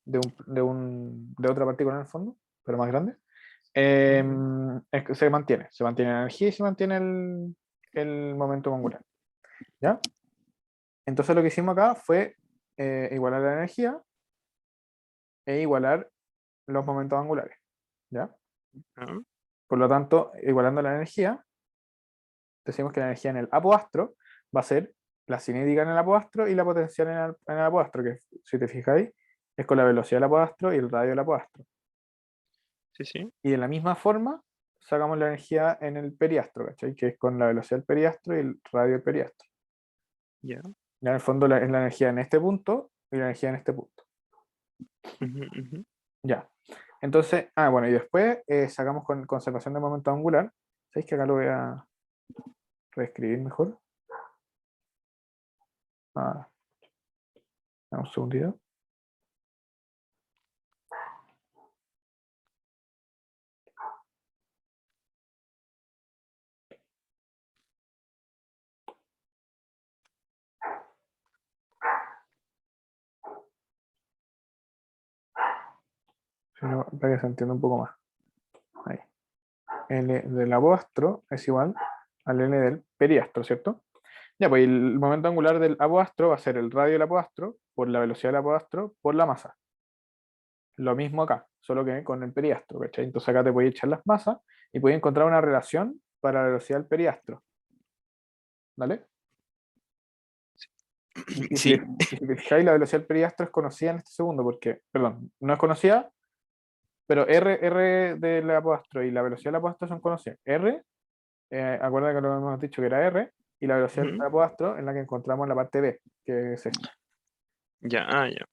de otra partícula en el fondo, pero más grande, es que se mantiene la energía y se mantiene el momento angular. ¿Ya? Entonces lo que hicimos acá fue igualar la energía e igualar los momentos angulares. ¿Ya? ah, Por lo tanto, igualando la energía, decimos que la energía en el apoastro va a ser la cinética en el apoastro y la potencial en el apoastro, que si te fijáis, es con la velocidad del apoastro y el radio del apoastro. sí, sí, Y de la misma forma, sacamos la energía en el periastro, ¿cachai? Que es con la velocidad del periastro y el radio del periastro. ya, Ya en el fondo es la energía en este punto y la energía en este punto. Ujú, ujú. Ya. Entonces, bueno, y después sacamos con conservación de momento angular. ¿Sabéis que acá lo voy a reescribir mejor? Ah, dame un segundito. Para que se entienda un poco más. Ahí. L del apoastro es igual al L del periastro, ¿cierto? Ya, pues el momento angular del apoastro va a ser el radio del apoastro por la velocidad del apoastro por la masa. Lo mismo acá, solo que con el periastro, ¿cachai? Entonces acá te puedes echar las masas y puedes encontrar una relación para la velocidad del periastro. ¿Vale? Y Sí, si te fijáis, la velocidad del periastro es conocida en este segundo, porque, perdón, no es conocida, pero R del apoastro y la velocidad del apoastro son conocidas. R, acuerda que lo hemos dicho que era R, y la velocidad del ujú. apoastro es la que encontramos en la parte B, que es esta. Ya, ya.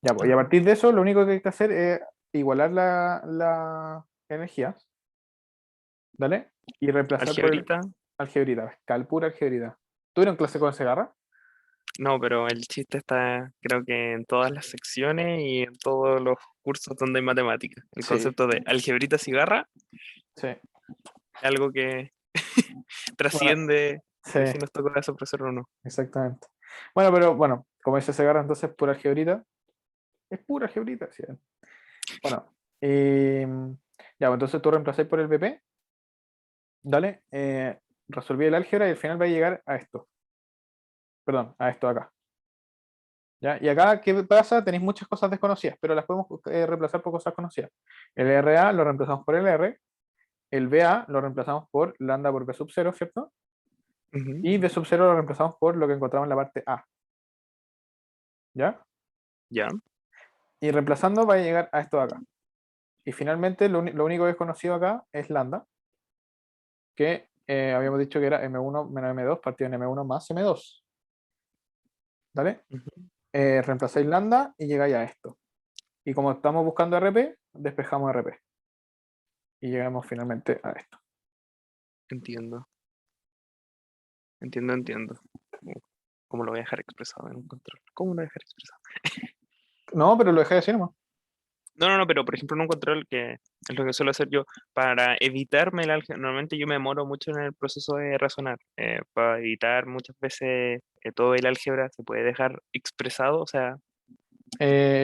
Ya, pues, y a partir de eso, lo único que hay que hacer es igualar la energía, ¿vale? Y reemplazar por el Algebrita, algebrita, pura algebrita. ¿Tuvieron clase con Segarra? no, pero el chiste está, creo que en todas las secciones y en todos los cursos donde hay matemáticas. El Sí, concepto de algebrita cigarra sí. es algo que Bueno, trasciende sí, si nos tocó eso, profesor o no. exactamente. Bueno, pero bueno, como dice Segarra, entonces pura algebrita. Es pura algebrita, sí. Bueno, ya, pues entonces tú reemplazás por el BP, dale, resolví el álgebra y al final va a llegar a esto. Perdón, a esto de acá. ¿Ya? Y acá, ¿qué pasa? Tenéis muchas cosas desconocidas, pero las podemos reemplazar por cosas conocidas. El RA lo reemplazamos por el R, el BA lo reemplazamos por lambda por B sub 0, ¿cierto? Ujú. Y B sub 0 lo reemplazamos por lo que encontramos en la parte A, ¿ya? Ya. Y reemplazando va a llegar a esto de acá. Y finalmente lo único que es conocido acá es lambda, que habíamos dicho que era M1 menos M2 partido en M1 más M2. ¿Vale? Ujú. Reemplazáis lambda y llegáis a esto. Y como estamos buscando RP, despejamos RP. Y llegamos finalmente a esto. Entiendo. Entiendo. ¿Cómo lo voy a dejar expresado en un control? ¿Cómo lo voy a dejar expresado? No, pero lo dejáis así nomás. No, pero por ejemplo en un control que es lo que suelo hacer yo para evitarme el álgebra. Normalmente yo me demoro mucho en el proceso de razonar. Para evitar muchas veces todo el álgebra se puede dejar expresado, o sea, Eh,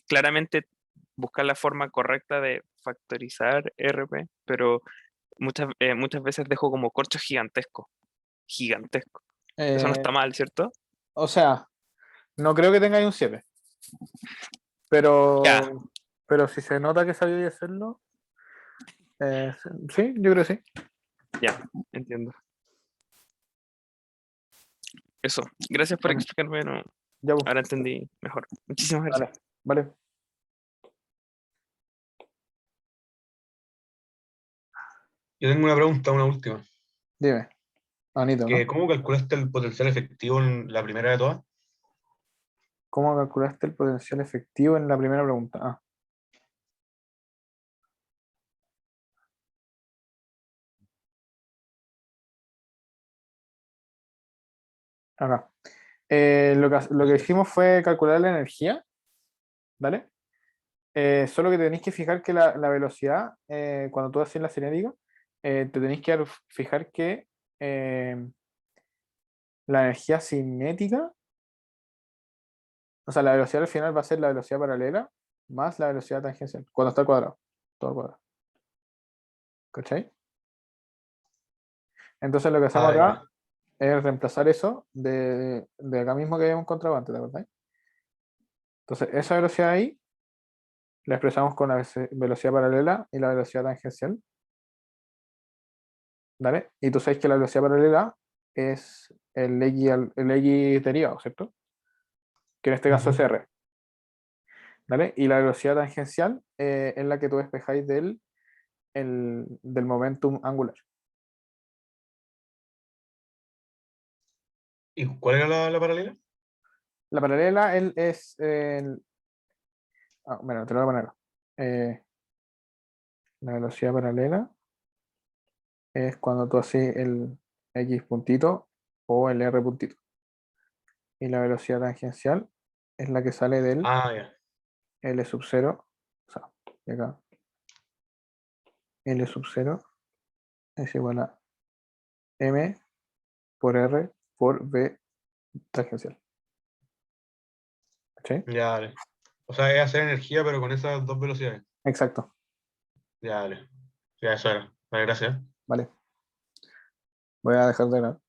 claramente buscar la forma correcta de factorizar RP, pero muchas veces dejo como corchos gigantescos. Eso no eh, está mal, ¿cierto? o sea, no creo que tengáis un 7. Ya, Pero si se nota que sabía hacerlo, sí, yo creo que sí. ya, entiendo. Eso, gracias por Vale, explicarme, no, ya, pues, ahora entendí mejor. Muchísimas gracias. vale, vale. Yo tengo una pregunta, una última. Dime, Anito, ¿no? ¿Cómo calculaste el potencial efectivo en la primera de todas? ¿Cómo calculaste el potencial efectivo en la primera pregunta? Acá. Lo que hicimos fue calcular la energía, ¿vale? Solo que tenéis que fijar que la velocidad, cuando tú haces la cinética, te tenéis que fijar que eh, la energía cinética, o sea, la velocidad al final va a ser la velocidad paralela más la velocidad tangencial, cuando está al cuadrado, todo al cuadrado. ¿Cachai? Entonces lo que hacemos Ah, acá ya. es reemplazar eso de acá mismo que habíamos encontrado antes, ¿te acordás? Entonces, esa velocidad ahí la expresamos con la velocidad paralela y la velocidad tangencial, ¿vale? Y tú sabes que la velocidad paralela es el X derivado, ¿cierto? Que en este caso es Ujú. R, ¿vale? Y la velocidad tangencial es la que tú despejáis del momentum angular. ¿Y cuál era la paralela? La paralela es bueno, te lo voy a poner. La velocidad paralela es cuando tú haces el X puntito o el R puntito. Y la velocidad tangencial es la que sale del Ah, ya. L sub 0. O sea, de acá. L sub 0 es igual a M por R por V tangencial. ¿Sí? Ya, dale. O sea, es hacer energía, pero con esas dos velocidades. Exacto. Ya, dale. Ya, eso era. Vale, gracias. Vale. Voy a dejar de grabar.